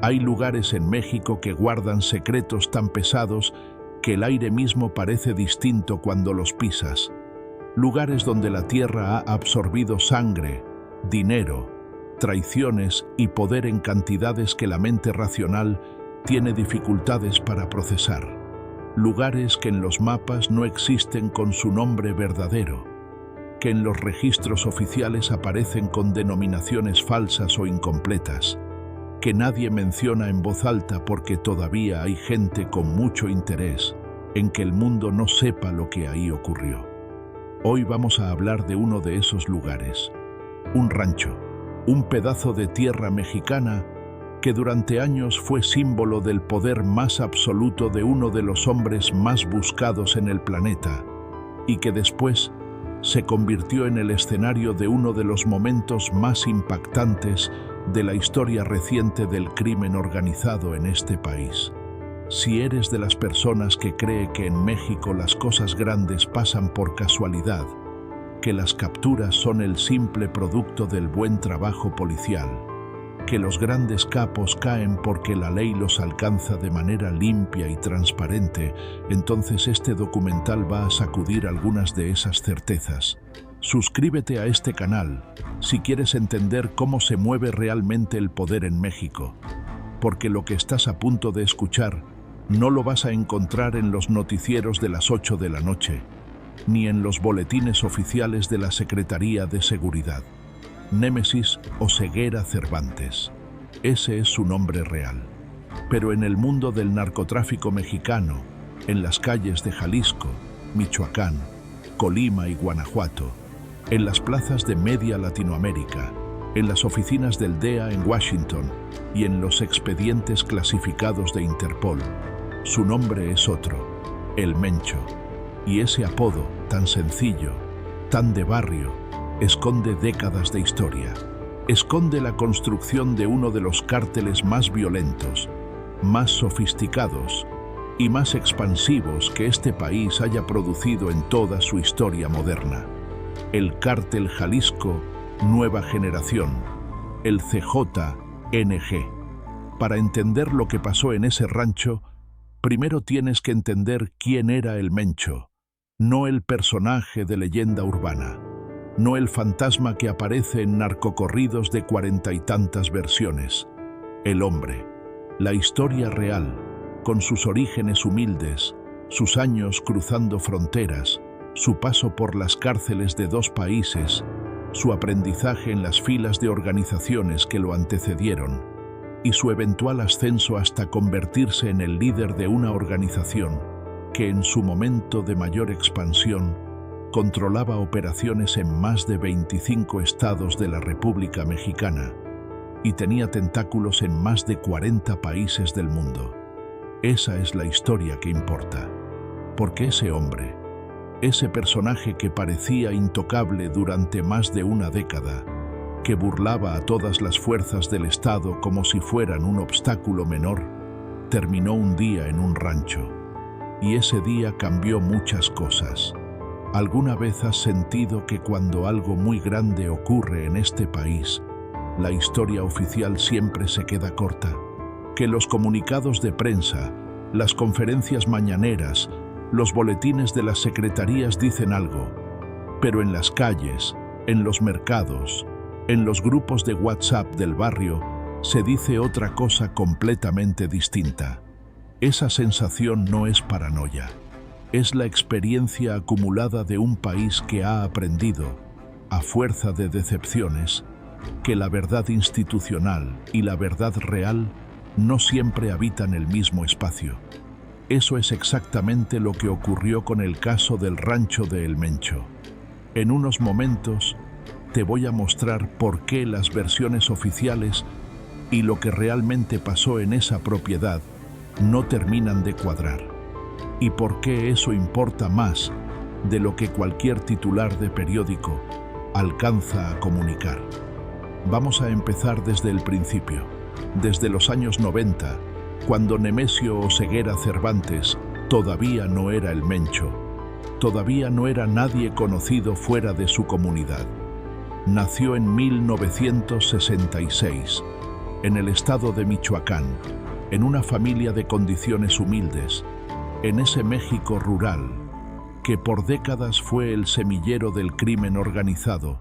Hay lugares en México que guardan secretos tan pesados que el aire mismo parece distinto cuando los pisas. Lugares donde la tierra ha absorbido sangre, dinero, traiciones y poder en cantidades que la mente racional tiene dificultades para procesar. Lugares que en los mapas no existen con su nombre verdadero, que en los registros oficiales aparecen con denominaciones falsas o incompletas, que nadie menciona en voz alta porque todavía hay gente con mucho interés en que el mundo no sepa lo que ahí ocurrió. Hoy vamos a hablar de uno de esos lugares, un rancho, un pedazo de tierra mexicana que durante años fue símbolo del poder más absoluto de uno de los hombres más buscados en el planeta y que después se convirtió en el escenario de uno de los momentos más impactantes de la historia reciente del crimen organizado en este país. Si eres de las personas que cree que en México las cosas grandes pasan por casualidad, que las capturas son el simple producto del buen trabajo policial, que los grandes capos caen porque la ley los alcanza de manera limpia y transparente, entonces este documental va a sacudir algunas de esas certezas. Suscríbete a este canal si quieres entender cómo se mueve realmente el poder en México, porque lo que estás a punto de escuchar no lo vas a encontrar en los noticieros de las 8 de la noche, ni en los boletines oficiales de la Secretaría de Seguridad. Némesis Oseguera Cervantes. Ese es su nombre real. Pero en el mundo del narcotráfico mexicano, en las calles de Jalisco, Michoacán, Colima y Guanajuato, en las plazas de media Latinoamérica, en las oficinas del DEA en Washington y en los expedientes clasificados de Interpol, su nombre es otro, el Mencho. Y ese apodo, tan sencillo, tan de barrio, esconde décadas de historia. Esconde la construcción de uno de los cárteles más violentos, más sofisticados y más expansivos que este país haya producido en toda su historia moderna. El Cártel Jalisco Nueva Generación, el CJNG. Para entender lo que pasó en ese rancho, primero tienes que entender quién era el Mencho, no el personaje de leyenda urbana. No el fantasma que aparece en narcocorridos de 40 y tantas versiones. El hombre, la historia real, con sus orígenes humildes, sus años cruzando fronteras, su paso por las cárceles de 2 países, su aprendizaje en las filas de organizaciones que lo antecedieron, y su eventual ascenso hasta convertirse en el líder de una organización que en su momento de mayor expansión controlaba operaciones en más de 25 estados de la República Mexicana y tenía tentáculos en más de 40 países del mundo. Esa es la historia que importa, porque ese hombre, ese personaje que parecía intocable durante más de una década, que burlaba a todas las fuerzas del Estado como si fueran un obstáculo menor, terminó un día en un rancho. Y ese día cambió muchas cosas. ¿Alguna vez has sentido que cuando algo muy grande ocurre en este país, la historia oficial siempre se queda corta? Que los comunicados de prensa, las conferencias mañaneras, los boletines de las secretarías dicen algo, pero en las calles, en los mercados, en los grupos de WhatsApp del barrio, se dice otra cosa completamente distinta. Esa sensación no es paranoia. Es la experiencia acumulada de un país que ha aprendido, a fuerza de decepciones, que la verdad institucional y la verdad real no siempre habitan el mismo espacio. Eso es exactamente lo que ocurrió con el caso del rancho de El Mencho. En unos momentos te voy a mostrar por qué las versiones oficiales y lo que realmente pasó en esa propiedad no terminan de cuadrar. Y por qué eso importa más de lo que cualquier titular de periódico alcanza a comunicar. Vamos a empezar desde el principio, desde los años 90, cuando Nemesio Oseguera Cervantes todavía no era el Mencho, todavía no era nadie conocido fuera de su comunidad. Nació en 1966, en el estado de Michoacán, en una familia de condiciones humildes, en ese México rural, que por décadas fue el semillero del crimen organizado,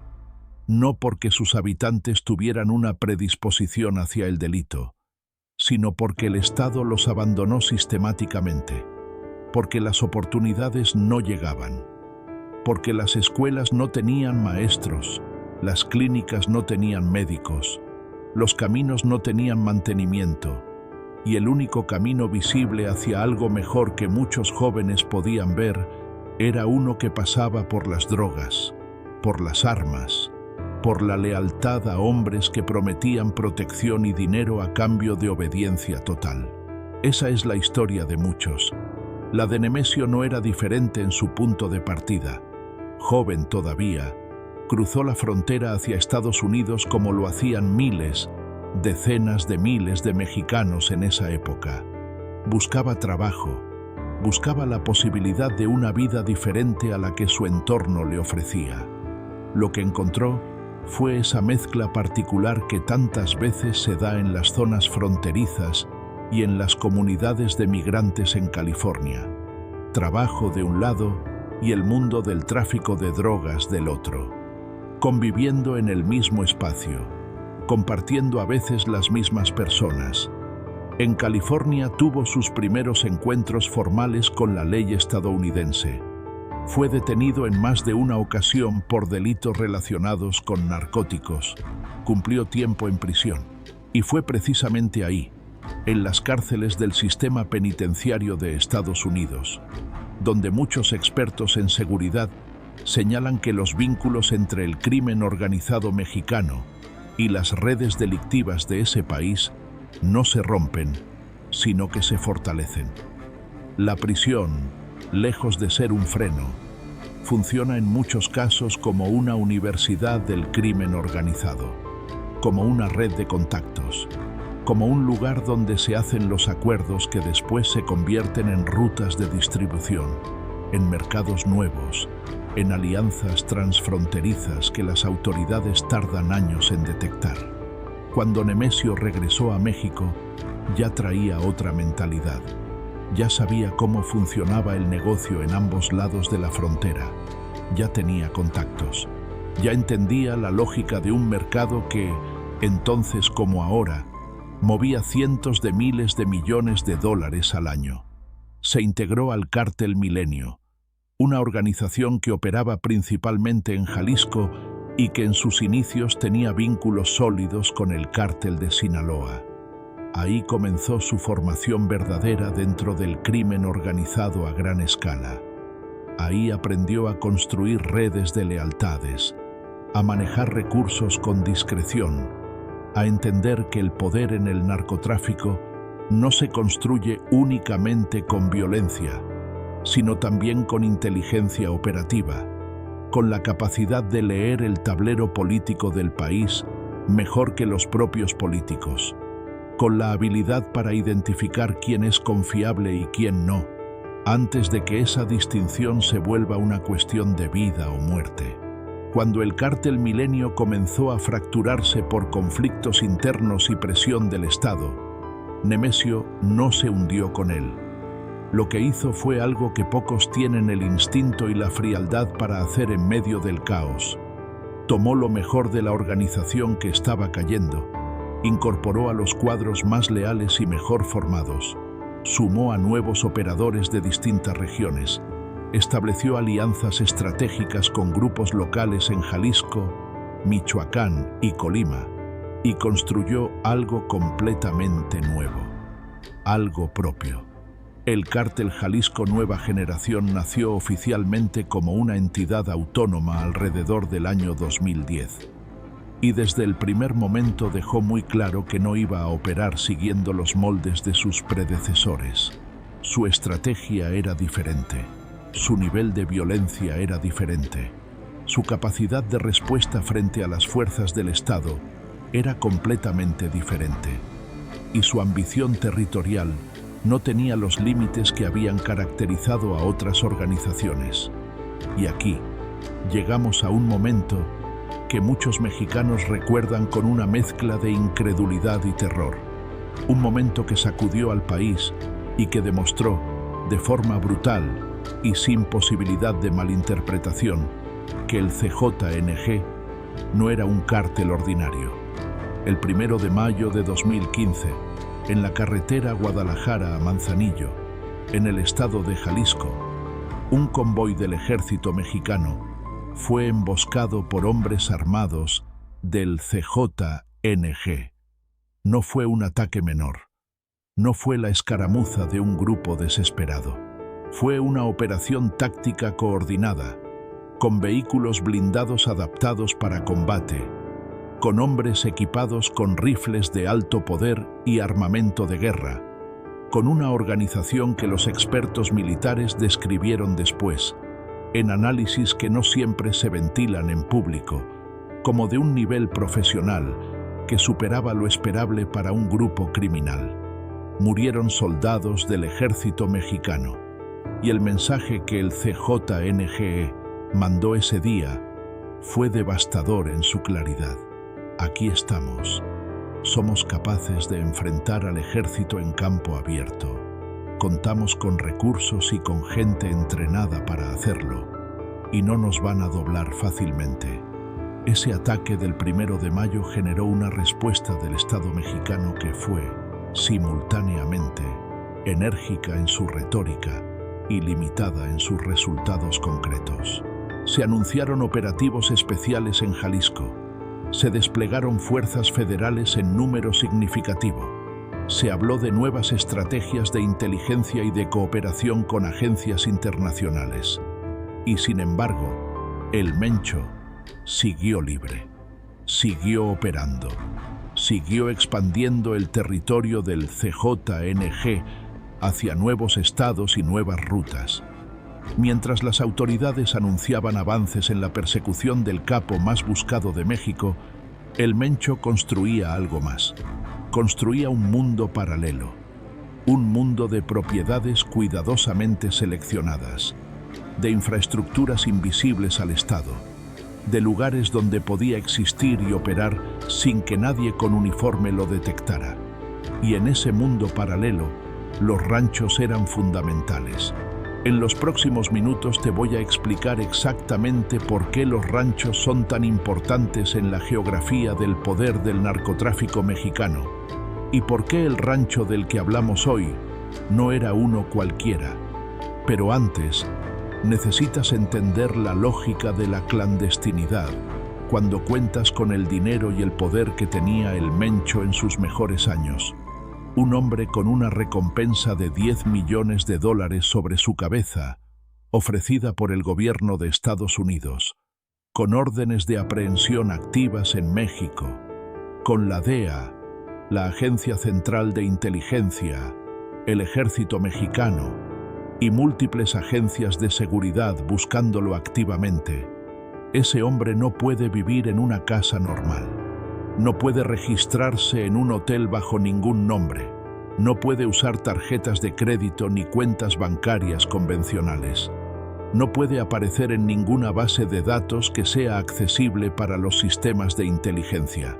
no porque sus habitantes tuvieran una predisposición hacia el delito, sino porque el Estado los abandonó sistemáticamente, porque las oportunidades no llegaban, porque las escuelas no tenían maestros, las clínicas no tenían médicos, los caminos no tenían mantenimiento, y el único camino visible hacia algo mejor que muchos jóvenes podían ver era uno que pasaba por las drogas, por las armas, por la lealtad a hombres que prometían protección y dinero a cambio de obediencia total. Esa es la historia de muchos. La de Nemesio no era diferente en su punto de partida. Joven todavía, cruzó la frontera hacia Estados Unidos como lo hacían miles, decenas de miles de mexicanos en esa época. Buscaba trabajo, buscaba la posibilidad de una vida diferente a la que su entorno le ofrecía. Lo que encontró fue esa mezcla particular que tantas veces se da en las zonas fronterizas y en las comunidades de migrantes en California. Trabajo de un lado y el mundo del tráfico de drogas del otro. Conviviendo en el mismo espacio, compartiendo a veces las mismas personas. En California tuvo sus primeros encuentros formales con la ley estadounidense. Fue detenido en más de una ocasión por delitos relacionados con narcóticos. Cumplió tiempo en prisión. Y fue precisamente ahí, en las cárceles del sistema penitenciario de Estados Unidos, donde muchos expertos en seguridad señalan que los vínculos entre el crimen organizado mexicano y las redes delictivas de ese país no se rompen, sino que se fortalecen. La prisión, lejos de ser un freno, funciona en muchos casos como una universidad del crimen organizado, como una red de contactos, como un lugar donde se hacen los acuerdos que después se convierten en rutas de distribución, en mercados nuevos, en alianzas transfronterizas que las autoridades tardan años en detectar. Cuando Nemesio regresó a México, ya traía otra mentalidad. Ya sabía cómo funcionaba el negocio en ambos lados de la frontera. Ya tenía contactos. Ya entendía la lógica de un mercado que, entonces como ahora, movía cientos de miles de millones de dólares al año. Se integró al Cártel Milenio, una organización que operaba principalmente en Jalisco y que en sus inicios tenía vínculos sólidos con el Cártel de Sinaloa. Ahí comenzó su formación verdadera dentro del crimen organizado a gran escala. Ahí aprendió a construir redes de lealtades, a manejar recursos con discreción, a entender que el poder en el narcotráfico no se construye únicamente con violencia, sino también con inteligencia operativa, con la capacidad de leer el tablero político del país mejor que los propios políticos, con la habilidad para identificar quién es confiable y quién no, antes de que esa distinción se vuelva una cuestión de vida o muerte. Cuando el Cártel Milenio comenzó a fracturarse por conflictos internos y presión del Estado, Nemesio no se hundió con él. Lo que hizo fue algo que pocos tienen el instinto y la frialdad para hacer en medio del caos. Tomó lo mejor de la organización que estaba cayendo, incorporó a los cuadros más leales y mejor formados, sumó a nuevos operadores de distintas regiones, estableció alianzas estratégicas con grupos locales en Jalisco, Michoacán y Colima, y construyó algo completamente nuevo, algo propio. El Cártel Jalisco Nueva Generación nació oficialmente como una entidad autónoma alrededor del año 2010. Y desde el primer momento dejó muy claro que no iba a operar siguiendo los moldes de sus predecesores. Su estrategia era diferente, su nivel de violencia era diferente, su capacidad de respuesta frente a las fuerzas del Estado era completamente diferente, y su ambición territorial no tenía los límites que habían caracterizado a otras organizaciones. Y aquí llegamos a un momento que muchos mexicanos recuerdan con una mezcla de incredulidad y terror. Un momento que sacudió al país y que demostró, de forma brutal y sin posibilidad de malinterpretación, que el CJNG no era un cártel ordinario. El 1 de mayo de 2015, en la carretera Guadalajara a Manzanillo, en el estado de Jalisco, un convoy del ejército mexicano fue emboscado por hombres armados del CJNG. No fue un ataque menor. No fue la escaramuza de un grupo desesperado. Fue una operación táctica coordinada, con vehículos blindados adaptados para combate, con hombres equipados con rifles de alto poder y armamento de guerra, con una organización que los expertos militares describieron después, en análisis que no siempre se ventilan en público, como de un nivel profesional que superaba lo esperable para un grupo criminal. Murieron soldados del ejército mexicano, y el mensaje que el CJNG mandó ese día fue devastador en su claridad. Aquí estamos. Somos capaces de enfrentar al ejército en campo abierto. Contamos con recursos y con gente entrenada para hacerlo, y no nos van a doblar fácilmente. Ese ataque del 1 de mayo generó una respuesta del Estado mexicano que fue, simultáneamente, enérgica en su retórica y limitada en sus resultados concretos. Se anunciaron operativos especiales en Jalisco. Se desplegaron fuerzas federales en número significativo. Se habló de nuevas estrategias de inteligencia y de cooperación con agencias internacionales. Y sin embargo, el Mencho siguió libre, siguió operando, siguió expandiendo el territorio del CJNG hacia nuevos estados y nuevas rutas. Mientras las autoridades anunciaban avances en la persecución del capo más buscado de México, el Mencho construía algo más. Construía un mundo paralelo, un mundo de propiedades cuidadosamente seleccionadas, de infraestructuras invisibles al Estado, de lugares donde podía existir y operar sin que nadie con uniforme lo detectara. Y en ese mundo paralelo, los ranchos eran fundamentales. En los próximos minutos te voy a explicar exactamente por qué los ranchos son tan importantes en la geografía del poder del narcotráfico mexicano y por qué el rancho del que hablamos hoy no era uno cualquiera. Pero antes, necesitas entender la lógica de la clandestinidad cuando cuentas con el dinero y el poder que tenía el Mencho en sus mejores años. Un hombre con una recompensa de $10 millones sobre su cabeza, ofrecida por el gobierno de Estados Unidos, con órdenes de aprehensión activas en México, con la DEA, la Agencia Central de Inteligencia, el Ejército Mexicano y múltiples agencias de seguridad buscándolo activamente. Ese hombre no puede vivir en una casa normal. No puede registrarse en un hotel bajo ningún nombre. No puede usar tarjetas de crédito ni cuentas bancarias convencionales. No puede aparecer en ninguna base de datos que sea accesible para los sistemas de inteligencia.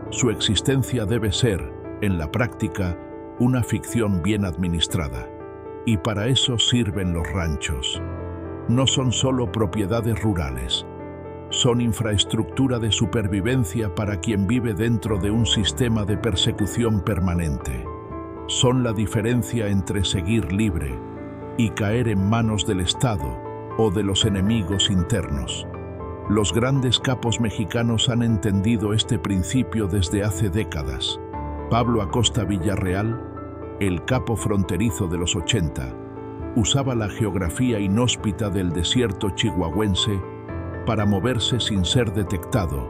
Su existencia debe ser, en la práctica, una ficción bien administrada. Y para eso sirven los ranchos. No son solo propiedades rurales. Son infraestructura de supervivencia para quien vive dentro de un sistema de persecución permanente. Son la diferencia entre seguir libre y caer en manos del Estado o de los enemigos internos. Los grandes capos mexicanos han entendido este principio desde hace décadas. Pablo Acosta Villarreal, el capo fronterizo de los 80, usaba la geografía inhóspita del desierto chihuahuense para moverse sin ser detectado,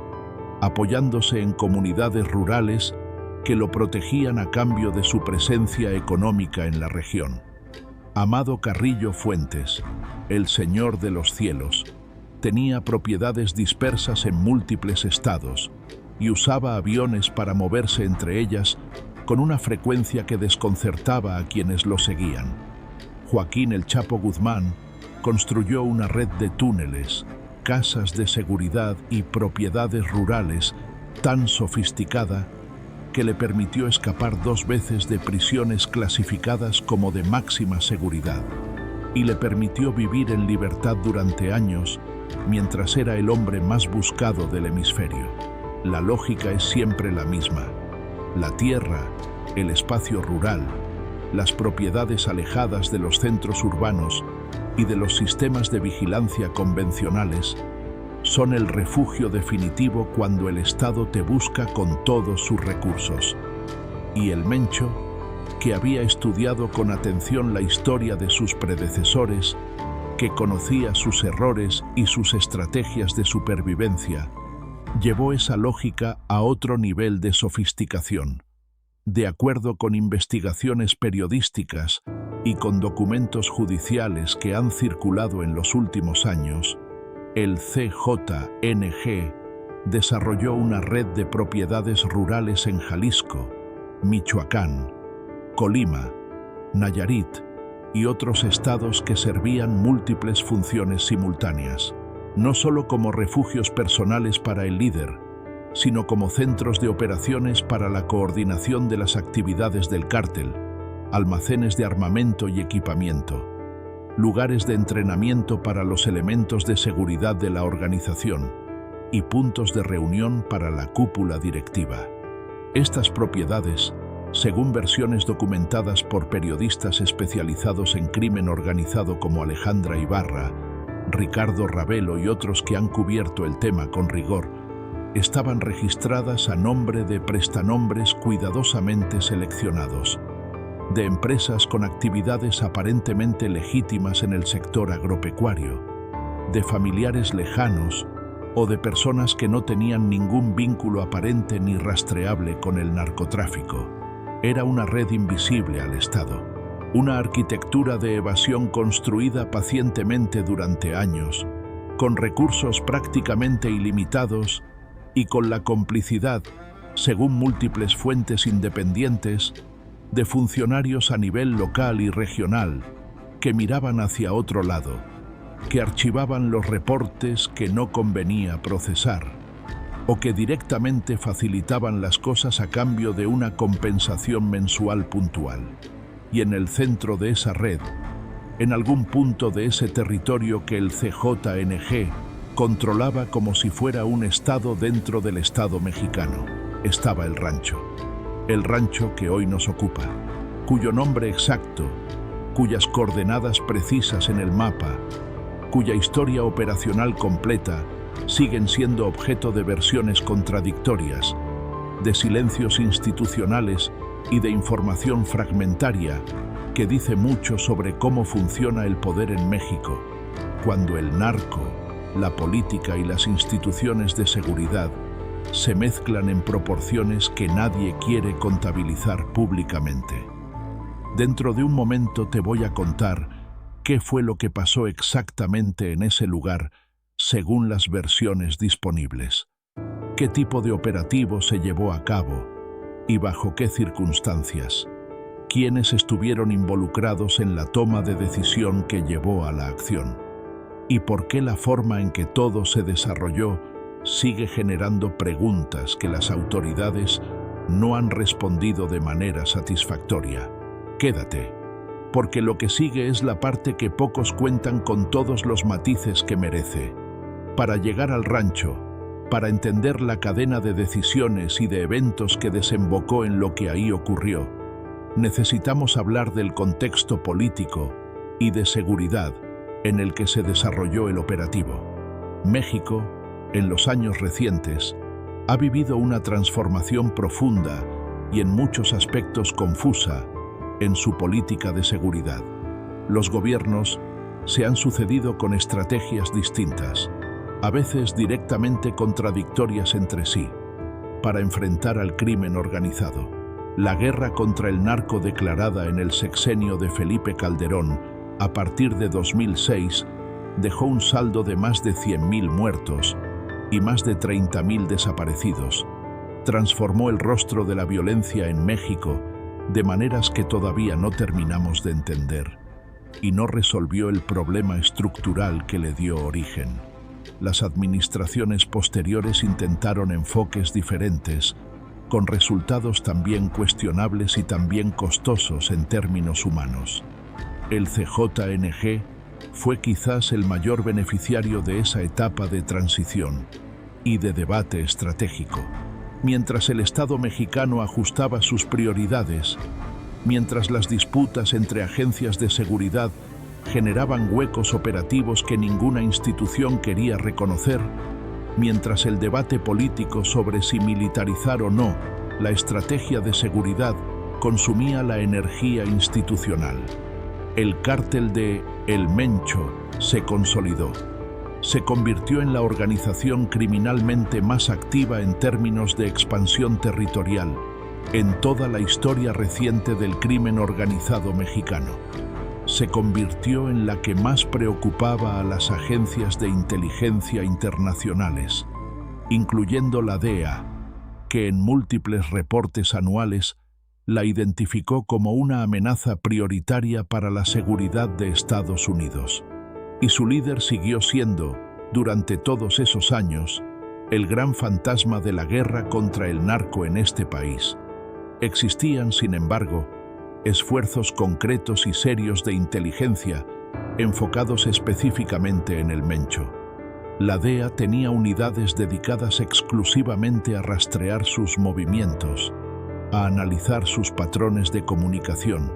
apoyándose en comunidades rurales que lo protegían a cambio de su presencia económica en la región. Amado Carrillo Fuentes, el Señor de los Cielos, tenía propiedades dispersas en múltiples estados y usaba aviones para moverse entre ellas con una frecuencia que desconcertaba a quienes lo seguían. Joaquín El Chapo Guzmán construyó una red de túneles, casas de seguridad y propiedades rurales tan sofisticada que le permitió escapar 2 veces de prisiones clasificadas como de máxima seguridad y le permitió vivir en libertad durante años mientras era el hombre más buscado del hemisferio. La lógica es siempre la misma. La tierra, el espacio rural, las propiedades alejadas de los centros urbanos y de los sistemas de vigilancia convencionales son el refugio definitivo cuando el Estado te busca con todos sus recursos. Y el Mencho, que había estudiado con atención la historia de sus predecesores, que conocía sus errores y sus estrategias de supervivencia, llevó esa lógica a otro nivel de sofisticación. De acuerdo con investigaciones periodísticas y con documentos judiciales que han circulado en los últimos años, el CJNG desarrolló una red de propiedades rurales en Jalisco, Michoacán, Colima, Nayarit y otros estados que servían múltiples funciones simultáneas, no solo como refugios personales para el líder, sino como centros de operaciones para la coordinación de las actividades del cártel, almacenes de armamento y equipamiento, lugares de entrenamiento para los elementos de seguridad de la organización y puntos de reunión para la cúpula directiva. Estas propiedades, según versiones documentadas por periodistas especializados en crimen organizado como Alejandra Ibarra, Ricardo Ravelo y otros que han cubierto el tema con rigor, estaban registradas a nombre de prestanombres cuidadosamente seleccionados, de empresas con actividades aparentemente legítimas en el sector agropecuario, de familiares lejanos o de personas que no tenían ningún vínculo aparente ni rastreable con el narcotráfico. Era una red invisible al Estado, una arquitectura de evasión construida pacientemente durante años, con recursos prácticamente ilimitados y con la complicidad, según múltiples fuentes independientes, de funcionarios a nivel local y regional que miraban hacia otro lado, que archivaban los reportes que no convenía procesar, o que directamente facilitaban las cosas a cambio de una compensación mensual puntual. Y en el centro de esa red, en algún punto de ese territorio que el CJNG controlaba como si fuera un estado dentro del Estado mexicano, estaba el rancho que hoy nos ocupa, cuyo nombre exacto, cuyas coordenadas precisas en el mapa, cuya historia operacional completa, siguen siendo objeto de versiones contradictorias, de silencios institucionales y de información fragmentaria que dice mucho sobre cómo funciona el poder en México, cuando el narco, la política y las instituciones de seguridad se mezclan en proporciones que nadie quiere contabilizar públicamente. Dentro de un momento te voy a contar qué fue lo que pasó exactamente en ese lugar según las versiones disponibles, qué tipo de operativo se llevó a cabo y bajo qué circunstancias, quiénes estuvieron involucrados en la toma de decisión que llevó a la acción, y por qué la forma en que todo se desarrolló sigue generando preguntas que las autoridades no han respondido de manera satisfactoria. Quédate, porque lo que sigue es la parte que pocos cuentan con todos los matices que merece. Para llegar al rancho, para entender la cadena de decisiones y de eventos que desembocó en lo que ahí ocurrió, necesitamos hablar del contexto político y de seguridad en el que se desarrolló el operativo. México, en los años recientes, ha vivido una transformación profunda y en muchos aspectos confusa en su política de seguridad. Los gobiernos se han sucedido con estrategias distintas, a veces directamente contradictorias entre sí, para enfrentar al crimen organizado. La guerra contra el narco declarada en el sexenio de Felipe Calderón a partir de 2006 dejó un saldo de más de 100.000 muertos y más de 30.000 desaparecidos. Transformó el rostro de la violencia en México de maneras que todavía no terminamos de entender y no resolvió el problema estructural que le dio origen. Las administraciones posteriores intentaron enfoques diferentes, con resultados también cuestionables y también costosos en términos humanos. El CJNG fue quizás el mayor beneficiario de esa etapa de transición y de debate estratégico. Mientras el Estado mexicano ajustaba sus prioridades, mientras las disputas entre agencias de seguridad generaban huecos operativos que ninguna institución quería reconocer, mientras el debate político sobre si militarizar o no la estrategia de seguridad consumía la energía institucional. El cártel de El Mencho se consolidó. Se convirtió en la organización criminalmente más activa en términos de expansión territorial en toda la historia reciente del crimen organizado mexicano. Se convirtió en la que más preocupaba a las agencias de inteligencia internacionales, incluyendo la DEA, que en múltiples reportes anuales la identificó como una amenaza prioritaria para la seguridad de Estados Unidos. Y su líder siguió siendo, durante todos esos años, el gran fantasma de la guerra contra el narco en este país. Existían, sin embargo, esfuerzos concretos y serios de inteligencia enfocados específicamente en el Mencho. La DEA tenía unidades dedicadas exclusivamente a rastrear sus movimientos, a analizar sus patrones de comunicación,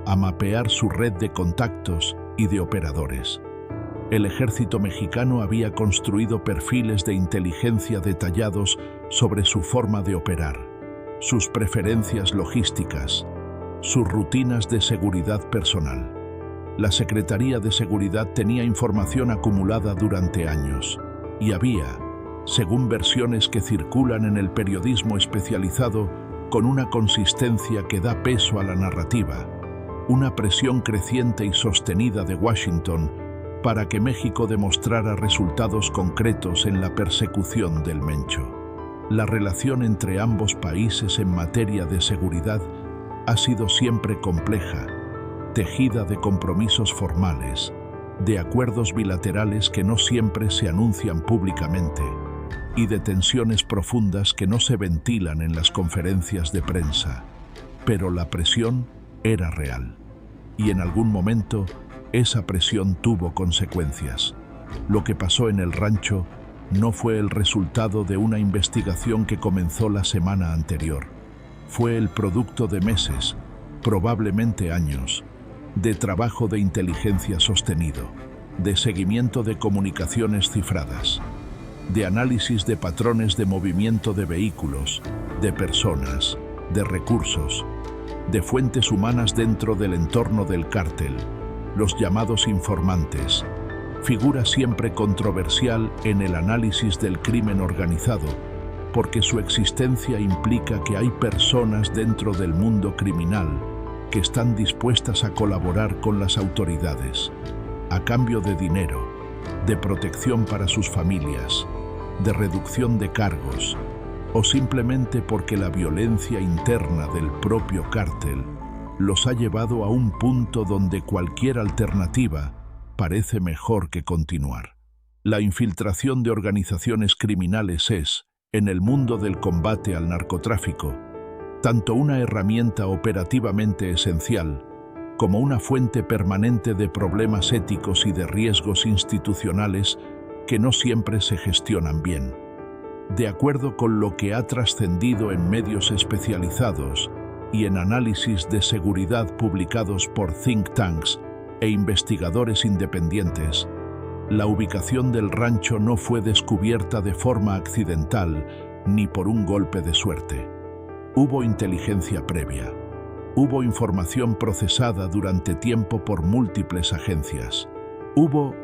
a mapear su red de contactos y de operadores. El ejército mexicano había construido perfiles de inteligencia detallados sobre su forma de operar, sus preferencias logísticas, sus rutinas de seguridad personal. La Secretaría de Seguridad tenía información acumulada durante años y había, según versiones que circulan en el periodismo especializado con una consistencia que da peso a la narrativa, una presión creciente y sostenida de Washington para que México demostrara resultados concretos en la persecución del Mencho. La relación entre ambos países en materia de seguridad ha sido siempre compleja, tejida de compromisos formales, de acuerdos bilaterales que no siempre se anuncian públicamente y de tensiones profundas que no se ventilan en las conferencias de prensa. Pero la presión era real y en algún momento esa presión tuvo consecuencias. Lo que pasó en el rancho no fue el resultado de una investigación que comenzó la semana anterior. Fue el producto de meses, probablemente años, de trabajo de inteligencia sostenido, de seguimiento de comunicaciones cifradas, de análisis de patrones de movimiento de vehículos, de personas, de recursos, de fuentes humanas dentro del entorno del cártel, los llamados informantes, figura siempre controversial en el análisis del crimen organizado, porque su existencia implica que hay personas dentro del mundo criminal que están dispuestas a colaborar con las autoridades, a cambio de dinero, de protección para sus familias, de reducción de cargos, o simplemente porque la violencia interna del propio cártel los ha llevado a un punto donde cualquier alternativa parece mejor que continuar. La infiltración de organizaciones criminales es, en el mundo del combate al narcotráfico, tanto una herramienta operativamente esencial como una fuente permanente de problemas éticos y de riesgos institucionales que no siempre se gestionan bien. De acuerdo con lo que ha trascendido en medios especializados y en análisis de seguridad publicados por think tanks e investigadores independientes, la ubicación del rancho no fue descubierta de forma accidental ni por un golpe de suerte. Hubo inteligencia previa. Hubo información procesada durante tiempo por múltiples agencias. Hubo,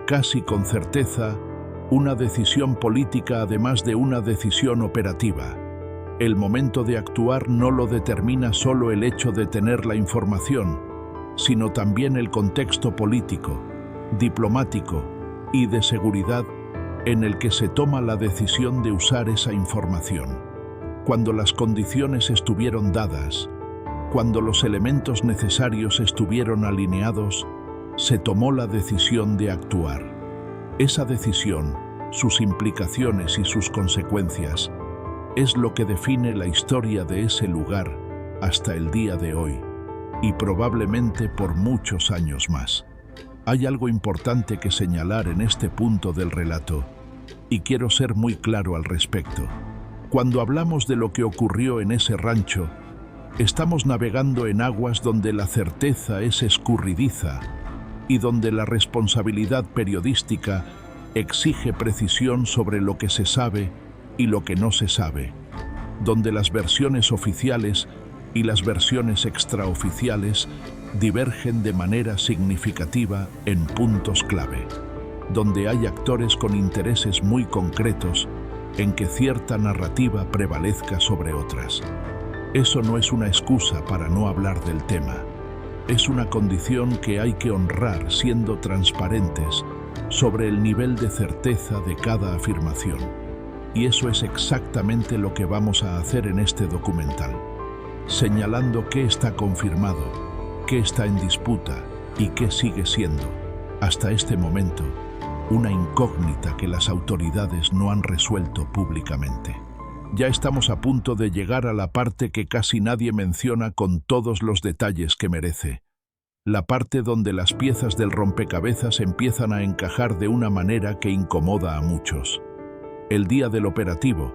casi con certeza, una decisión política además de una decisión operativa. El momento de actuar no lo determina solo el hecho de tener la información, sino también el contexto político, diplomático y de seguridad en el que se toma la decisión de usar esa información. Cuando las condiciones estuvieron dadas, cuando los elementos necesarios estuvieron alineados, se tomó la decisión de actuar. Esa decisión, sus implicaciones y sus consecuencias, es lo que define la historia de ese lugar hasta el día de hoy, y probablemente por muchos años más. Hay algo importante que señalar en este punto del relato, y quiero ser muy claro al respecto. Cuando hablamos de lo que ocurrió en ese rancho, estamos navegando en aguas donde la certeza es escurridiza y donde la responsabilidad periodística exige precisión sobre lo que se sabe y lo que no se sabe, donde las versiones oficiales y las versiones extraoficiales divergen de manera significativa en puntos clave, donde hay actores con intereses muy concretos en que cierta narrativa prevalezca sobre otras. Eso no es una excusa para no hablar del tema. Es una condición que hay que honrar siendo transparentes sobre el nivel de certeza de cada afirmación. Y eso es exactamente lo que vamos a hacer en este documental, señalando qué está confirmado, qué está en disputa y qué sigue siendo, hasta este momento, una incógnita que las autoridades no han resuelto públicamente. Ya estamos a punto de llegar a la parte que casi nadie menciona con todos los detalles que merece. La parte donde las piezas del rompecabezas empiezan a encajar de una manera que incomoda a muchos. El día del operativo,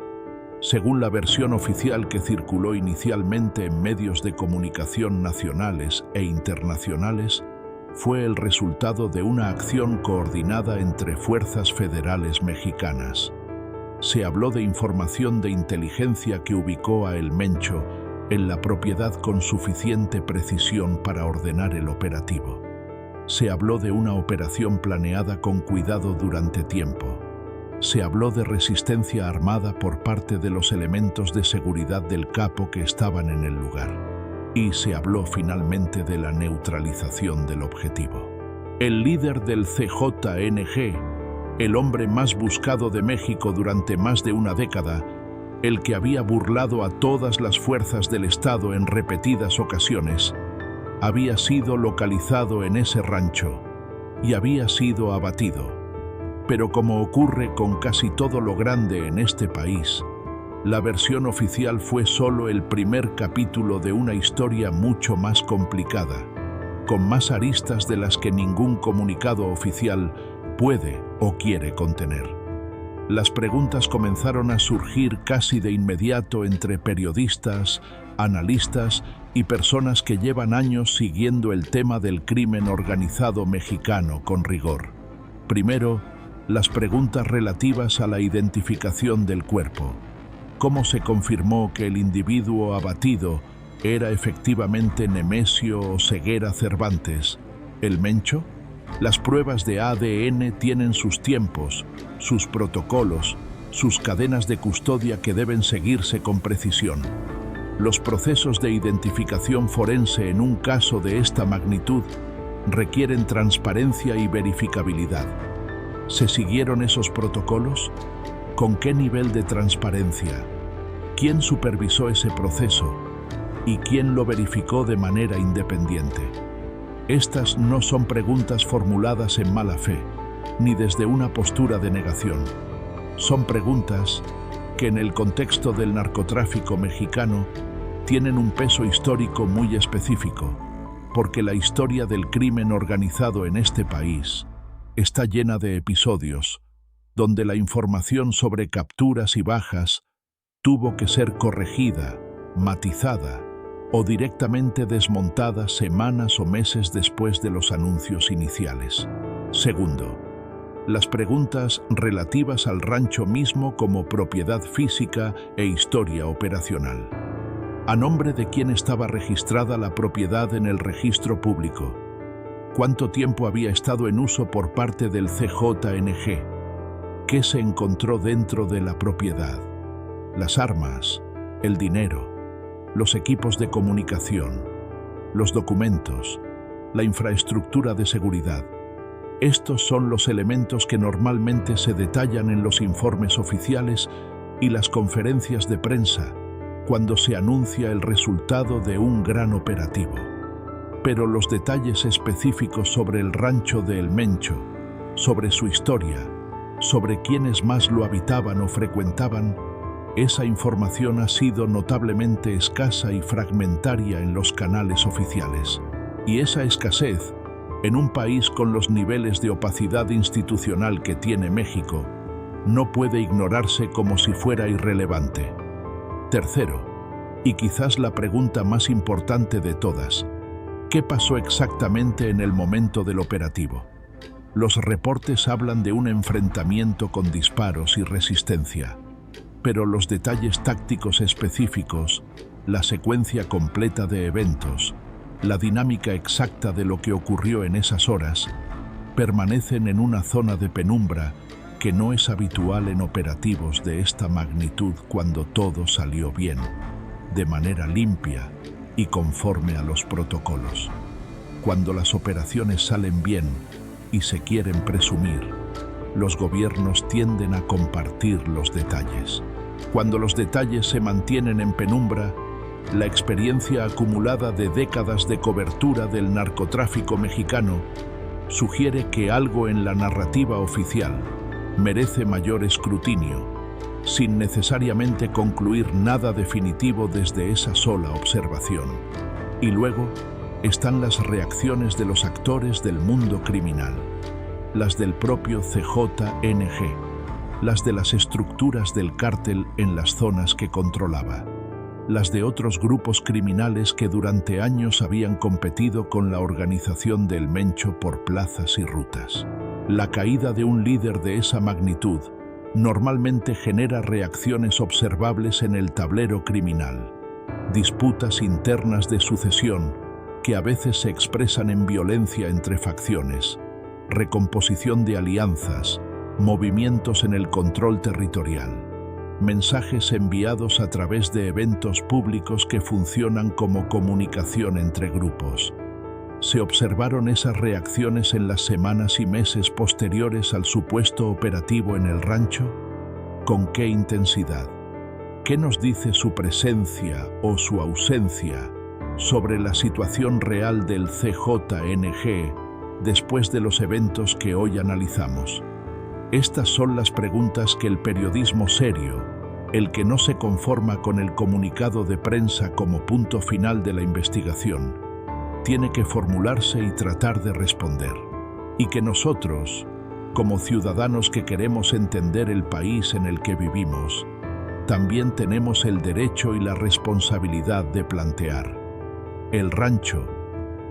según la versión oficial que circuló inicialmente en medios de comunicación nacionales e internacionales, fue el resultado de una acción coordinada entre fuerzas federales mexicanas. Se habló de información de inteligencia que ubicó a El Mencho en la propiedad con suficiente precisión para ordenar el operativo. Se habló de una operación planeada con cuidado durante tiempo. Se habló de resistencia armada por parte de los elementos de seguridad del capo que estaban en el lugar. Y se habló finalmente de la neutralización del objetivo. El líder del CJNG, el hombre más buscado de México durante más de una década, el que había burlado a todas las fuerzas del Estado en repetidas ocasiones, había sido localizado en ese rancho y había sido abatido. Pero como ocurre con casi todo lo grande en este país, la versión oficial fue solo el primer capítulo de una historia mucho más complicada, con más aristas de las que ningún comunicado oficial puede o quiere contener. Las preguntas comenzaron a surgir casi de inmediato entre periodistas, analistas y personas que llevan años siguiendo el tema del crimen organizado mexicano con rigor. Primero, las preguntas relativas a la identificación del cuerpo. ¿Cómo se confirmó que el individuo abatido era efectivamente Nemesio Oseguera Cervantes, el Mencho? Las pruebas de ADN tienen sus tiempos, sus protocolos, sus cadenas de custodia que deben seguirse con precisión. Los procesos de identificación forense en un caso de esta magnitud requieren transparencia y verificabilidad. ¿Se siguieron esos protocolos? ¿Con qué nivel de transparencia? ¿Quién supervisó ese proceso? ¿Y quién lo verificó de manera independiente? Estas no son preguntas formuladas en mala fe, ni desde una postura de negación. Son preguntas que en el contexto del narcotráfico mexicano tienen un peso histórico muy específico, porque la historia del crimen organizado en este país está llena de episodios donde la información sobre capturas y bajas tuvo que ser corregida, matizada o directamente desmontada semanas o meses después de los anuncios iniciales. Segundo, las preguntas relativas al rancho mismo como propiedad física e historia operacional. ¿A nombre de quién estaba registrada la propiedad en el registro público? ¿Cuánto tiempo había estado en uso por parte del CJNG? ¿Qué se encontró dentro de la propiedad? Las armas, el dinero, los equipos de comunicación, los documentos, la infraestructura de seguridad. Estos son los elementos que normalmente se detallan en los informes oficiales y las conferencias de prensa cuando se anuncia el resultado de un gran operativo. Pero los detalles específicos sobre el rancho de El Mencho sobre su historia, sobre quienes más lo habitaban o frecuentaban, esa información ha sido notablemente escasa y fragmentaria en los canales oficiales. Y esa escasez, en un país con los niveles de opacidad institucional que tiene México, no puede ignorarse como si fuera irrelevante. Tercero, y quizás la pregunta más importante de todas, ¿qué pasó exactamente en el momento del operativo? Los reportes hablan de un enfrentamiento con disparos y resistencia, pero los detalles tácticos específicos, la secuencia completa de eventos, la dinámica exacta de lo que ocurrió en esas horas, permanecen en una zona de penumbra que no es habitual en operativos de esta magnitud cuando todo salió bien, de manera limpia y conforme a los protocolos. Cuando las operaciones salen bien y se quieren presumir, los gobiernos tienden a compartir los detalles. Cuando los detalles se mantienen en penumbra, la experiencia acumulada de décadas de cobertura del narcotráfico mexicano sugiere que algo en la narrativa oficial merece mayor escrutinio, sin necesariamente concluir nada definitivo desde esa sola observación. Y luego están las reacciones de los actores del mundo criminal, las del propio CJNG, las de las estructuras del cártel en las zonas que controlaba, las de otros grupos criminales que durante años habían competido con la organización del Mencho por plazas y rutas. La caída de un líder de esa magnitud normalmente genera reacciones observables en el tablero criminal, disputas internas de sucesión que a veces se expresan en violencia entre facciones, recomposición de alianzas, movimientos en el control territorial, mensajes enviados a través de eventos públicos que funcionan como comunicación entre grupos. Se observaron esas reacciones en las semanas y meses posteriores al supuesto operativo en el rancho. ¿Con qué intensidad? ¿Qué nos dice su presencia o su ausencia sobre la situación real del CJNG después de los eventos que hoy analizamos? Estas son las preguntas que el periodismo serio, el que no se conforma con el comunicado de prensa como punto final de la investigación, tiene que formularse y tratar de responder. Y que nosotros, como ciudadanos que queremos entender el país en el que vivimos, también tenemos el derecho y la responsabilidad de plantear. El rancho,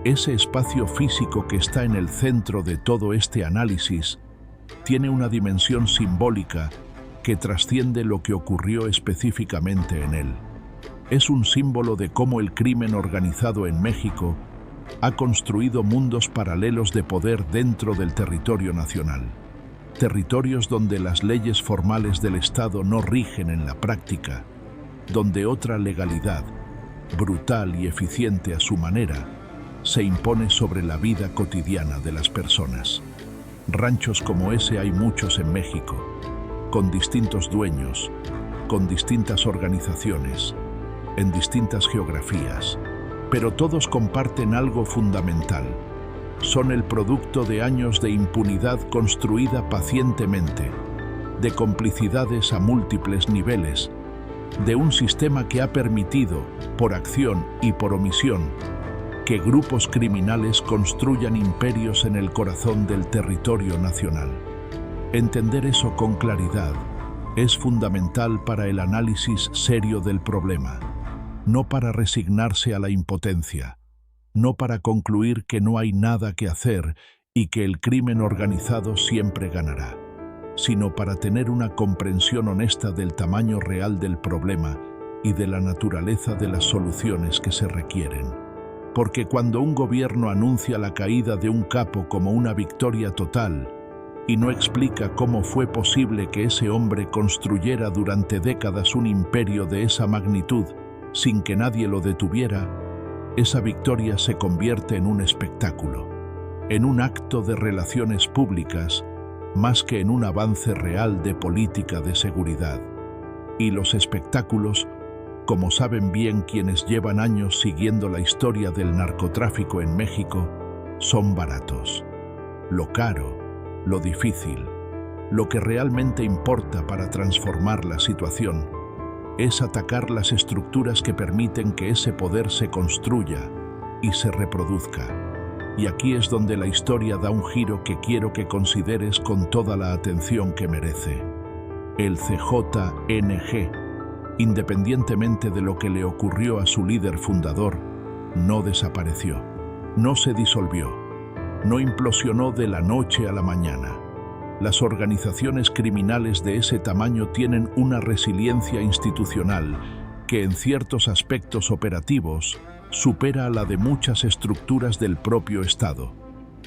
ese espacio físico que está en el centro de todo este análisis, tiene una dimensión simbólica que trasciende lo que ocurrió específicamente en él. Es un símbolo de cómo el crimen organizado en México ha construido mundos paralelos de poder dentro del territorio nacional. Territorios donde las leyes formales del Estado no rigen en la práctica, donde otra legalidad, brutal y eficiente a su manera, se impone sobre la vida cotidiana de las personas. Ranchos como ese hay muchos en México, con distintos dueños, con distintas organizaciones, en distintas geografías, pero todos comparten algo fundamental. Son el producto de años de impunidad construida pacientemente, de complicidades a múltiples niveles, de un sistema que ha permitido, por acción y por omisión, que grupos criminales construyan imperios en el corazón del territorio nacional. Entender eso con claridad es fundamental para el análisis serio del problema, no para resignarse a la impotencia, no para concluir que no hay nada que hacer y que el crimen organizado siempre ganará, sino para tener una comprensión honesta del tamaño real del problema y de la naturaleza de las soluciones que se requieren. Porque cuando un gobierno anuncia la caída de un capo como una victoria total y no explica cómo fue posible que ese hombre construyera durante décadas un imperio de esa magnitud sin que nadie lo detuviera, esa victoria se convierte en un espectáculo, en un acto de relaciones públicas, más que en un avance real de política de seguridad. Y los espectáculos, como saben bien quienes llevan años siguiendo la historia del narcotráfico en México, son baratos. Lo caro lo difícil, lo que realmente importa para transformar la situación, es atacar las estructuras que permiten que ese poder se construya y se reproduzca. Y aquí es donde la historia da un giro que quiero que consideres con toda la atención que merece. El CJNG, independientemente de lo que le ocurrió a su líder fundador, no desapareció, no se disolvió, no implosionó de la noche a la mañana. Las organizaciones criminales de ese tamaño tienen una resiliencia institucional que en ciertos aspectos operativos supera a la de muchas estructuras del propio Estado.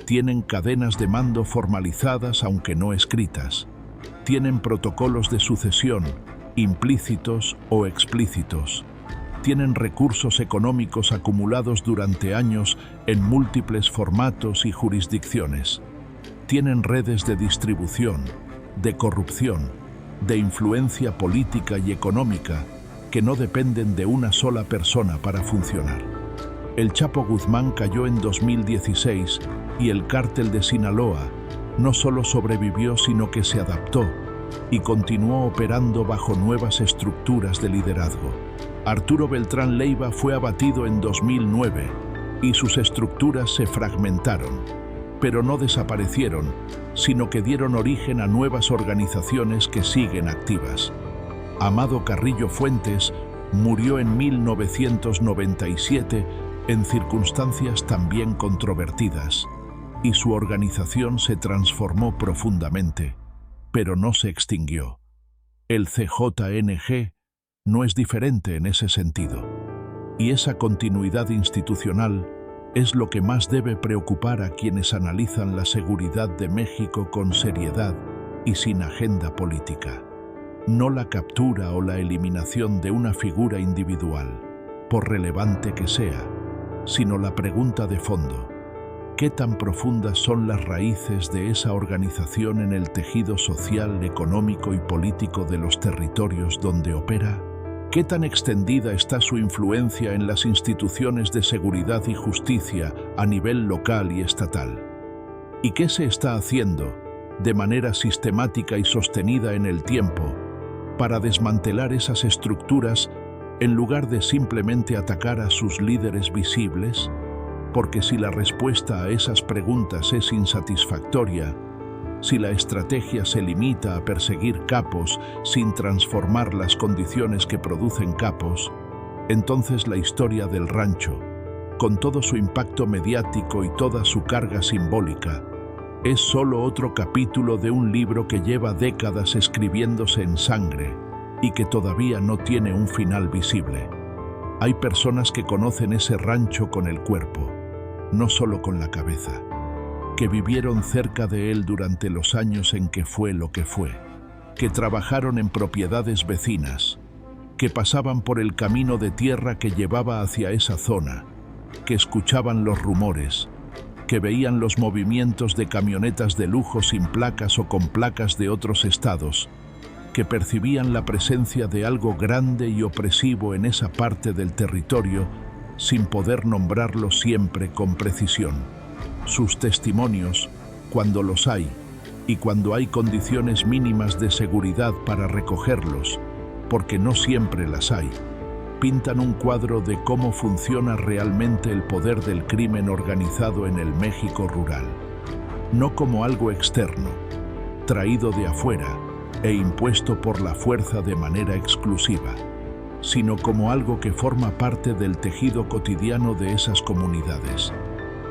Tienen cadenas de mando formalizadas aunque no escritas. Tienen protocolos de sucesión, implícitos o explícitos. Tienen recursos económicos acumulados durante años en múltiples formatos y jurisdicciones. Tienen redes de distribución, de corrupción, de influencia política y económica que no dependen de una sola persona para funcionar. El Chapo Guzmán cayó en 2016 y el cártel de Sinaloa no solo sobrevivió, sino que se adaptó y continuó operando bajo nuevas estructuras de liderazgo. Arturo Beltrán Leiva fue abatido en 2009 y sus estructuras se fragmentaron, pero no desaparecieron, sino que dieron origen a nuevas organizaciones que siguen activas. Amado Carrillo Fuentes murió en 1997 en circunstancias también controvertidas, y su organización se transformó profundamente, pero no se extinguió. El CJNG no es diferente en ese sentido, y esa continuidad institucional es lo que más debe preocupar a quienes analizan la seguridad de México con seriedad y sin agenda política. No la captura o la eliminación de una figura individual, por relevante que sea, sino la pregunta de fondo: ¿qué tan profundas son las raíces de esa organización en el tejido social, económico y político de los territorios donde opera? ¿Qué tan extendida está su influencia en las instituciones de seguridad y justicia a nivel local y estatal? ¿Y qué se está haciendo, de manera sistemática y sostenida en el tiempo, para desmantelar esas estructuras en lugar de simplemente atacar a sus líderes visibles? Porque si la respuesta a esas preguntas es insatisfactoria, si la estrategia se limita a perseguir capos sin transformar las condiciones que producen capos, entonces la historia del rancho, con todo su impacto mediático y toda su carga simbólica, es solo otro capítulo de un libro que lleva décadas escribiéndose en sangre y que todavía no tiene un final visible. Hay personas que conocen ese rancho con el cuerpo, no solo con la cabeza, que vivieron cerca de él durante los años en que fue lo que fue, que trabajaron en propiedades vecinas, que pasaban por el camino de tierra que llevaba hacia esa zona, que escuchaban los rumores, que veían los movimientos de camionetas de lujo sin placas o con placas de otros estados, que percibían la presencia de algo grande y opresivo en esa parte del territorio sin poder nombrarlo siempre con precisión. Sus testimonios, cuando los hay, y cuando hay condiciones mínimas de seguridad para recogerlos, porque no siempre las hay, pintan un cuadro de cómo funciona realmente el poder del crimen organizado en el México rural. No como algo externo, traído de afuera e impuesto por la fuerza de manera exclusiva, sino como algo que forma parte del tejido cotidiano de esas comunidades,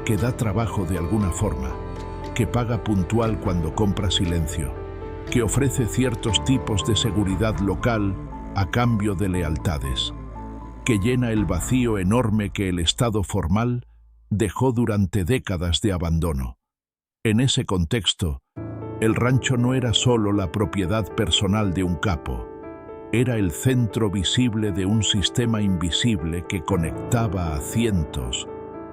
que da trabajo de alguna forma, que paga puntual cuando compra silencio, que ofrece ciertos tipos de seguridad local a cambio de lealtades, que llena el vacío enorme que el Estado formal dejó durante décadas de abandono. En ese contexto, el rancho no era solo la propiedad personal de un capo, era el centro visible de un sistema invisible que conectaba a cientos,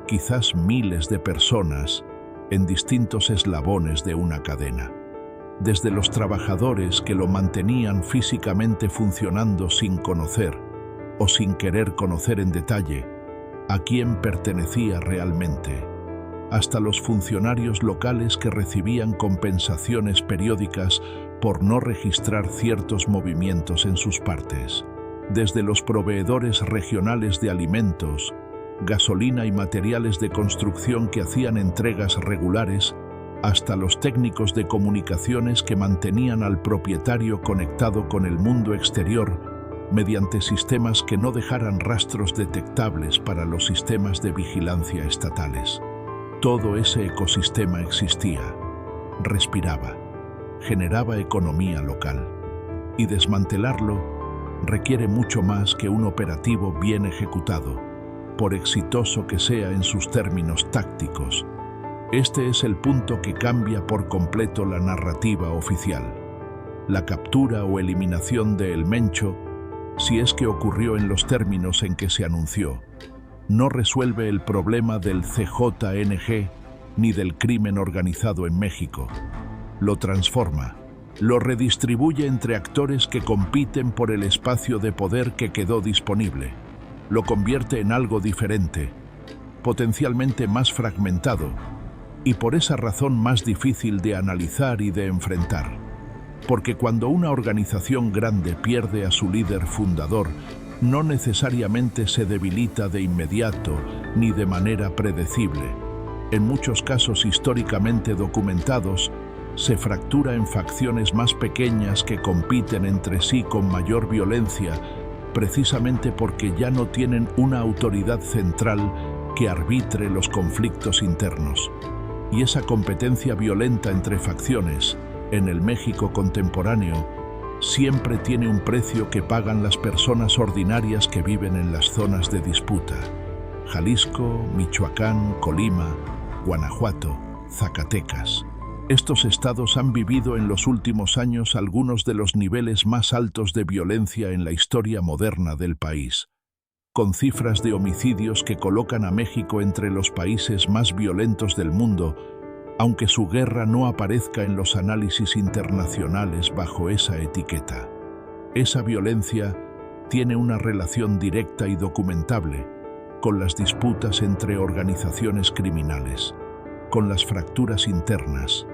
quizás miles de personas en distintos eslabones de una cadena. Desde los trabajadores que lo mantenían físicamente funcionando sin conocer o sin querer conocer en detalle a quién pertenecía realmente, hasta los funcionarios locales que recibían compensaciones periódicas por no registrar ciertos movimientos en sus partes. Desde los proveedores regionales de alimentos, gasolina y materiales de construcción que hacían entregas regulares, hasta los técnicos de comunicaciones que mantenían al propietario conectado con el mundo exterior mediante sistemas que no dejaran rastros detectables para los sistemas de vigilancia estatales. Todo ese ecosistema existía, respiraba, generaba economía local. Y desmantelarlo requiere mucho más que un operativo bien ejecutado, por exitoso que sea en sus términos tácticos. Este es el punto que cambia por completo la narrativa oficial. La captura o eliminación de El Mencho, si es que ocurrió en los términos en que se anunció, no resuelve el problema del CJNG ni del crimen organizado en México. Lo transforma, lo redistribuye entre actores que compiten por el espacio de poder que quedó disponible. Lo convierte en algo diferente, potencialmente más fragmentado, y por esa razón más difícil de analizar y de enfrentar. Porque cuando una organización grande pierde a su líder fundador, no necesariamente se debilita de inmediato ni de manera predecible. En muchos casos históricamente documentados, se fractura en facciones más pequeñas que compiten entre sí con mayor violencia, precisamente porque ya no tienen una autoridad central que arbitre los conflictos internos. Y esa competencia violenta entre facciones, en el México contemporáneo, siempre tiene un precio que pagan las personas ordinarias que viven en las zonas de disputa. Jalisco, Michoacán, Colima, Guanajuato, Zacatecas. Estos estados han vivido en los últimos años algunos de los niveles más altos de violencia en la historia moderna del país, con cifras de homicidios que colocan a México entre los países más violentos del mundo, aunque su guerra no aparezca en los análisis internacionales bajo esa etiqueta. Esa violencia tiene una relación directa y documentable con las disputas entre organizaciones criminales, con las fracturas internas,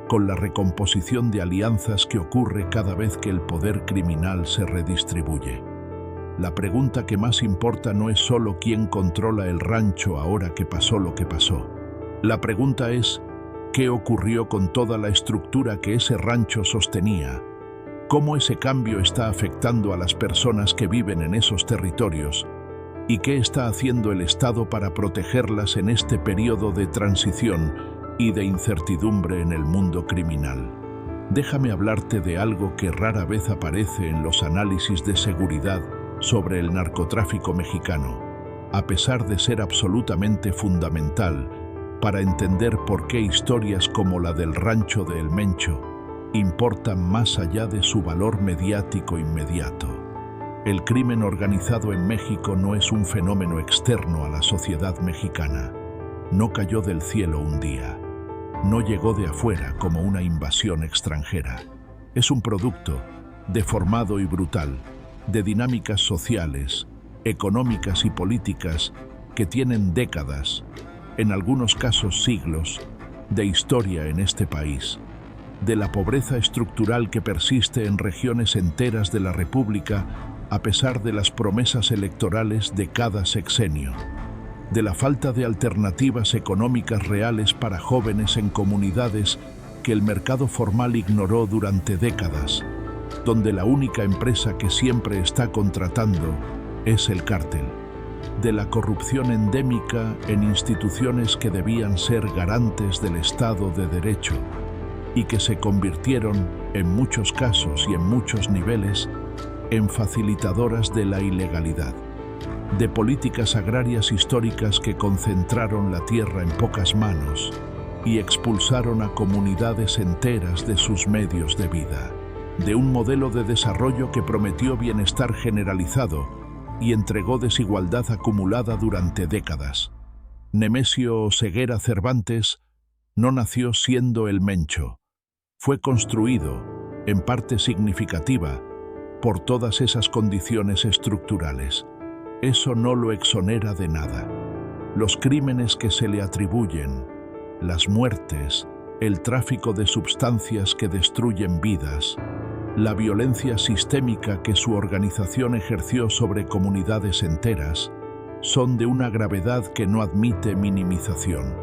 con la recomposición de alianzas que ocurre cada vez que el poder criminal se redistribuye. La pregunta que más importa no es solo quién controla el rancho ahora que pasó lo que pasó. La pregunta es, ¿qué ocurrió con toda la estructura que ese rancho sostenía? ¿Cómo ese cambio está afectando a las personas que viven en esos territorios? ¿Y qué está haciendo el Estado para protegerlas en este periodo de transición y de incertidumbre en el mundo criminal? Déjame hablarte de algo que rara vez aparece en los análisis de seguridad sobre el narcotráfico mexicano, a pesar de ser absolutamente fundamental para entender por qué historias como la del rancho de El Mencho importan más allá de su valor mediático inmediato. El crimen organizado en México no es un fenómeno externo a la sociedad mexicana. No cayó del cielo un día. No llegó de afuera como una invasión extranjera. Es un producto, deformado y brutal, de dinámicas sociales, económicas y políticas que tienen décadas, en algunos casos siglos, de historia en este país, de la pobreza estructural que persiste en regiones enteras de la República a pesar de las promesas electorales de cada sexenio, de la falta de alternativas económicas reales para jóvenes en comunidades que el mercado formal ignoró durante décadas, donde la única empresa que siempre está contratando es el cártel, de la corrupción endémica en instituciones que debían ser garantes del Estado de Derecho y que se convirtieron, en muchos casos y en muchos niveles, en facilitadoras de la ilegalidad, de políticas agrarias históricas que concentraron la tierra en pocas manos y expulsaron a comunidades enteras de sus medios de vida, de un modelo de desarrollo que prometió bienestar generalizado y entregó desigualdad acumulada durante décadas. Nemesio Oseguera Cervantes no nació siendo El Mencho. Fue construido, en parte significativa, por todas esas condiciones estructurales. Eso no lo exonera de nada. Los crímenes que se le atribuyen, las muertes, el tráfico de sustancias que destruyen vidas, la violencia sistémica que su organización ejerció sobre comunidades enteras, son de una gravedad que no admite minimización.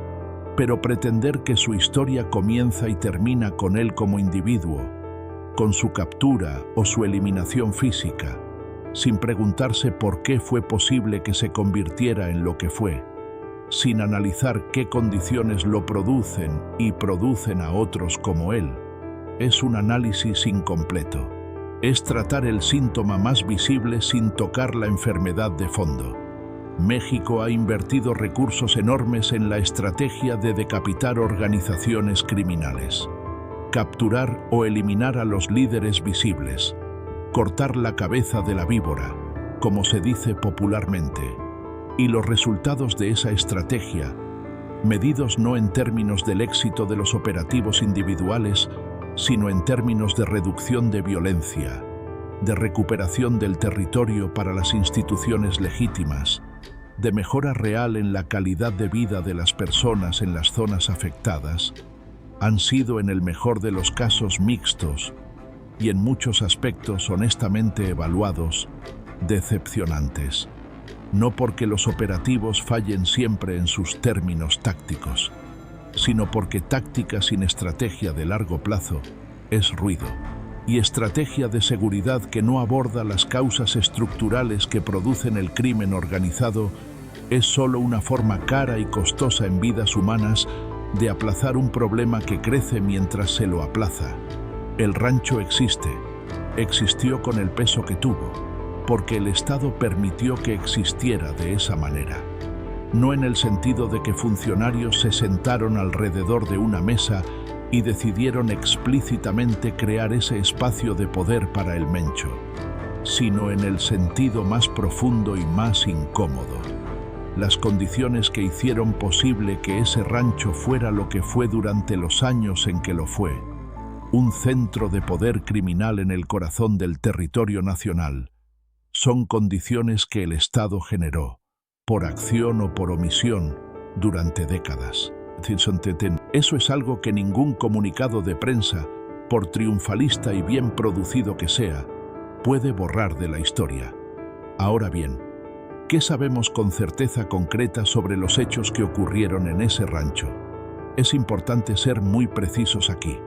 Pero pretender que su historia comienza y termina con él como individuo, con su captura o su eliminación física, sin preguntarse por qué fue posible que se convirtiera en lo que fue, sin analizar qué condiciones lo producen y producen a otros como él, es un análisis incompleto. Es tratar el síntoma más visible sin tocar la enfermedad de fondo. México ha invertido recursos enormes en la estrategia de decapitar organizaciones criminales, capturar o eliminar a los líderes visibles, cortar la cabeza de la víbora, como se dice popularmente. Y los resultados de esa estrategia, medidos no en términos del éxito de los operativos individuales, sino en términos de reducción de violencia, de recuperación del territorio para las instituciones legítimas, de mejora real en la calidad de vida de las personas en las zonas afectadas, han sido en el mejor de los casos mixtos y en muchos aspectos honestamente evaluados, decepcionantes. No porque los operativos fallen siempre en sus términos tácticos, sino porque táctica sin estrategia de largo plazo es ruido, y estrategia de seguridad que no aborda las causas estructurales que producen el crimen organizado es solo una forma cara y costosa en vidas humanas de aplazar un problema que crece mientras se lo aplaza. El rancho existió con el peso que tuvo, porque el Estado permitió que existiera de esa manera. No en el sentido de que funcionarios se sentaron alrededor de una mesa y decidieron explícitamente crear ese espacio de poder para el Mencho, sino en el sentido más profundo y más incómodo. Las condiciones que hicieron posible que ese rancho fuera lo que fue durante los años en que lo fue, un centro de poder criminal en el corazón del territorio nacional, son condiciones que el Estado generó, por acción o por omisión, durante décadas. Eso es algo que ningún comunicado de prensa, por triunfalista y bien producido que sea, puede borrar de la historia. Ahora bien, ¿qué sabemos con certeza concreta sobre los hechos que ocurrieron en ese rancho? Es importante ser muy precisos aquí,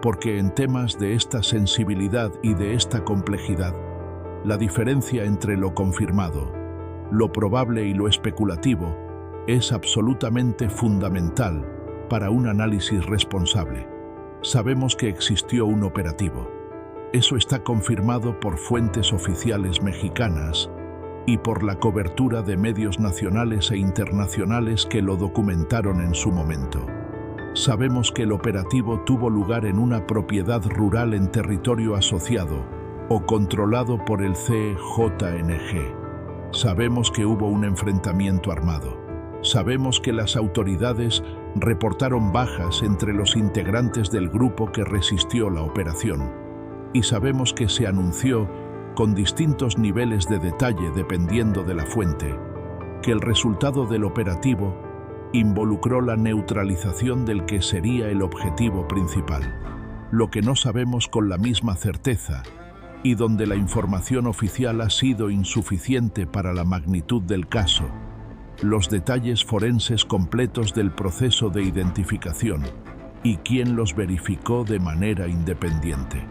porque en temas de esta sensibilidad y de esta complejidad, la diferencia entre lo confirmado, lo probable y lo especulativo es absolutamente fundamental para un análisis responsable. Sabemos que existió un operativo. Eso está confirmado por fuentes oficiales mexicanas y por la cobertura de medios nacionales e internacionales que lo documentaron en su momento. Sabemos que el operativo tuvo lugar en una propiedad rural en territorio asociado o controlado por el CJNG. Sabemos que hubo un enfrentamiento armado. Sabemos que las autoridades reportaron bajas entre los integrantes del grupo que resistió la operación. Y sabemos que se anunció, con distintos niveles de detalle dependiendo de la fuente, que el resultado del operativo involucró la neutralización del que sería el objetivo principal. Lo que no sabemos con la misma certeza, y donde la información oficial ha sido insuficiente para la magnitud del caso, los detalles forenses completos del proceso de identificación y quién los verificó de manera independiente,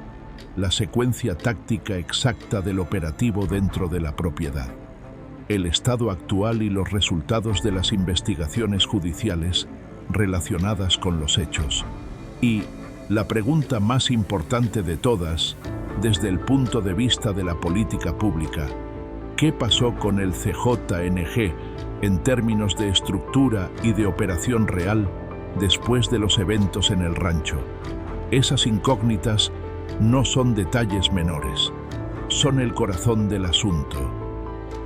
la secuencia táctica exacta del operativo dentro de la propiedad, el estado actual y los resultados de las investigaciones judiciales relacionadas con los hechos. Y la pregunta más importante de todas, desde el punto de vista de la política pública, ¿qué pasó con el CJNG en términos de estructura y de operación real después de los eventos en el rancho? Esas incógnitas no son detalles menores, son el corazón del asunto.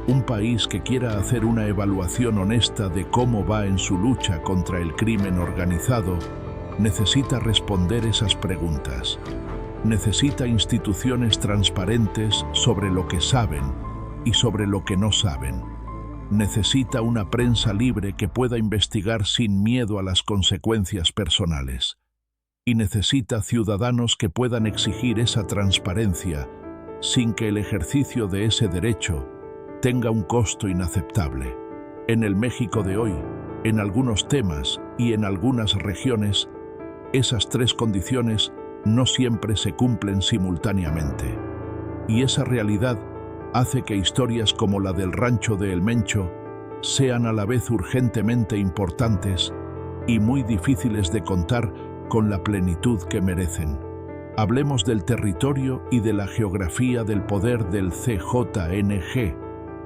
Un país que quiera hacer una evaluación honesta de cómo va en su lucha contra el crimen organizado necesita responder esas preguntas. Necesita instituciones transparentes sobre lo que saben y sobre lo que no saben. Necesita una prensa libre que pueda investigar sin miedo a las consecuencias personales. Y necesita ciudadanos que puedan exigir esa transparencia sin que el ejercicio de ese derecho tenga un costo inaceptable. En el México de hoy, en algunos temas y en algunas regiones, esas tres condiciones no siempre se cumplen simultáneamente. Y esa realidad hace que historias como la del rancho de El Mencho sean a la vez urgentemente importantes y muy difíciles de contar con la plenitud que merecen. Hablemos del territorio y de la geografía del poder del CJNG,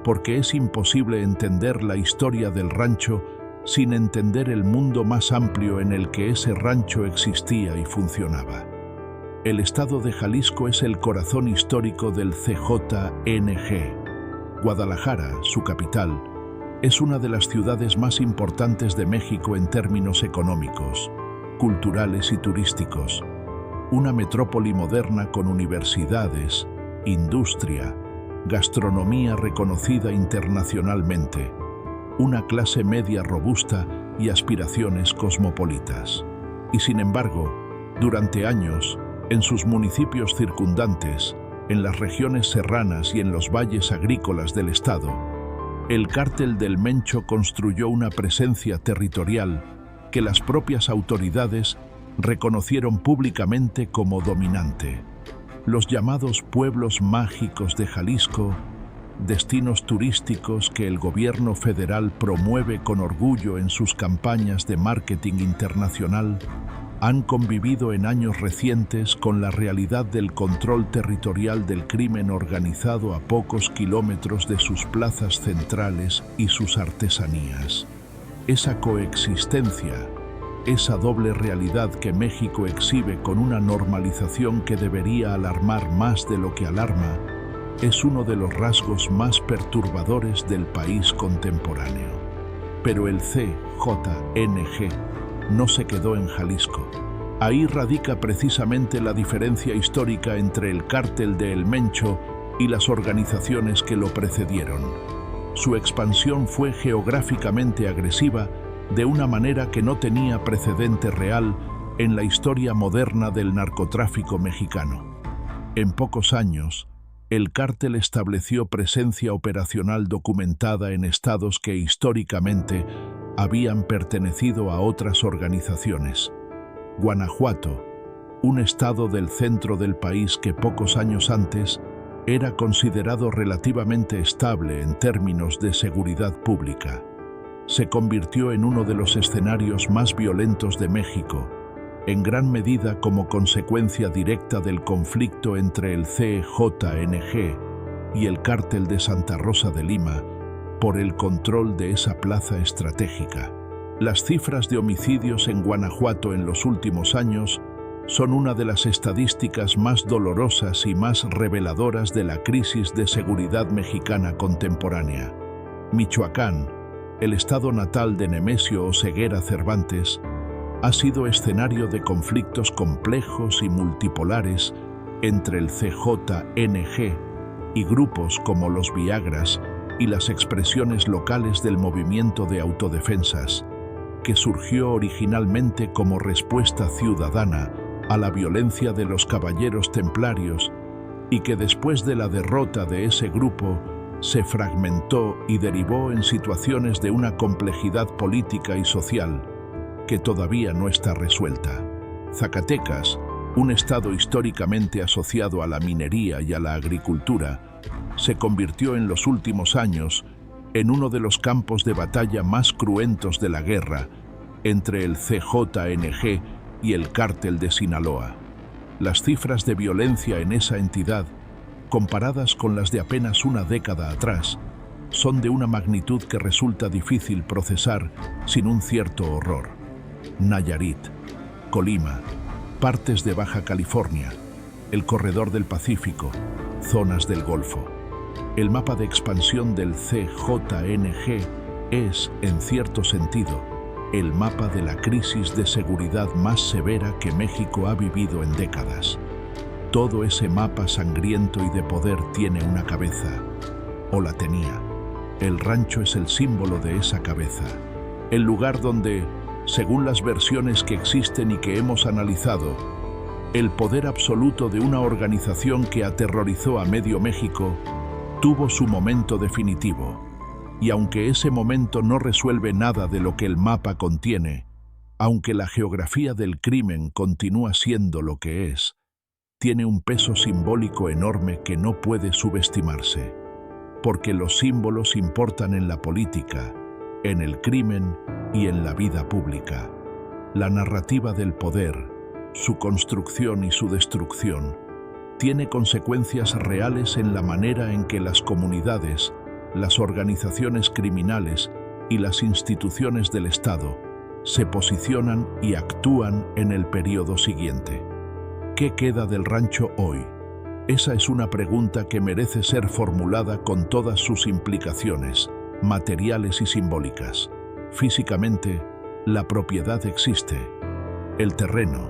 porque es imposible entender la historia del rancho sin entender el mundo más amplio en el que ese rancho existía y funcionaba. El estado de Jalisco es el corazón histórico del CJNG. Guadalajara, su capital, es una de las ciudades más importantes de México en términos económicos, culturales y turísticos. Una metrópoli moderna con universidades, industria, gastronomía reconocida internacionalmente, una clase media robusta y aspiraciones cosmopolitas. Y sin embargo, durante años, en sus municipios circundantes, en las regiones serranas y en los valles agrícolas del estado, el Cártel del Mencho construyó una presencia territorial que las propias autoridades reconocieron públicamente como dominante. Los llamados pueblos mágicos de Jalisco, destinos turísticos que el gobierno federal promueve con orgullo en sus campañas de marketing internacional, han convivido en años recientes con la realidad del control territorial del crimen organizado a pocos kilómetros de sus plazas centrales y sus artesanías. Esa coexistencia, esa doble realidad que México exhibe con una normalización que debería alarmar más de lo que alarma, es uno de los rasgos más perturbadores del país contemporáneo. Pero el CJNG no se quedó en Jalisco. Ahí radica precisamente la diferencia histórica entre el Cártel de El Mencho y las organizaciones que lo precedieron. Su expansión fue geográficamente agresiva de una manera que no tenía precedente real en la historia moderna del narcotráfico mexicano. En pocos años, el cártel estableció presencia operacional documentada en estados que históricamente habían pertenecido a otras organizaciones. Guanajuato, un estado del centro del país que pocos años antes era considerado relativamente estable en términos de seguridad pública, se convirtió en uno de los escenarios más violentos de México, en gran medida como consecuencia directa del conflicto entre el CJNG y el Cártel de Santa Rosa de Lima por el control de esa plaza estratégica. Las cifras de homicidios en Guanajuato en los últimos años son una de las estadísticas más dolorosas y más reveladoras de la crisis de seguridad mexicana contemporánea. Michoacán, el estado natal de Nemesio Oseguera Cervantes, ha sido escenario de conflictos complejos y multipolares entre el CJNG y grupos como los Viagras y las expresiones locales del movimiento de autodefensas, que surgió originalmente como respuesta ciudadana a la violencia de los caballeros templarios y que después de la derrota de ese grupo se fragmentó y derivó en situaciones de una complejidad política y social que todavía no está resuelta. Zacatecas, un estado históricamente asociado a la minería y a la agricultura, se convirtió en los últimos años en uno de los campos de batalla más cruentos de la guerra entre el CJNG y el Cártel de Sinaloa. Las cifras de violencia en esa entidad, comparadas con las de apenas una década atrás, son de una magnitud que resulta difícil procesar sin un cierto horror. Nayarit, Colima, partes de Baja California, el corredor del Pacífico, zonas del Golfo. El mapa de expansión del CJNG es, en cierto sentido, el mapa de la crisis de seguridad más severa que México ha vivido en décadas. Todo ese mapa sangriento y de poder tiene una cabeza, o la tenía. el rancho es el símbolo de esa cabeza. El lugar donde, según las versiones que existen y que hemos analizado, el poder absoluto de una organización que aterrorizó a medio México tuvo su momento definitivo. Y aunque ese momento no resuelve nada de lo que el mapa contiene, aunque la geografía del crimen continúa siendo lo que es, tiene un peso simbólico enorme que no puede subestimarse, porque los símbolos importan en la política, en el crimen y en la vida pública. La narrativa del poder, su construcción y su destrucción, tiene consecuencias reales en la manera en que las comunidades, las organizaciones criminales y las instituciones del Estado se posicionan y actúan en el periodo siguiente. ¿Qué queda del rancho hoy? Esa es una pregunta que merece ser formulada con todas sus implicaciones, materiales y simbólicas. Físicamente, la propiedad existe. El terreno,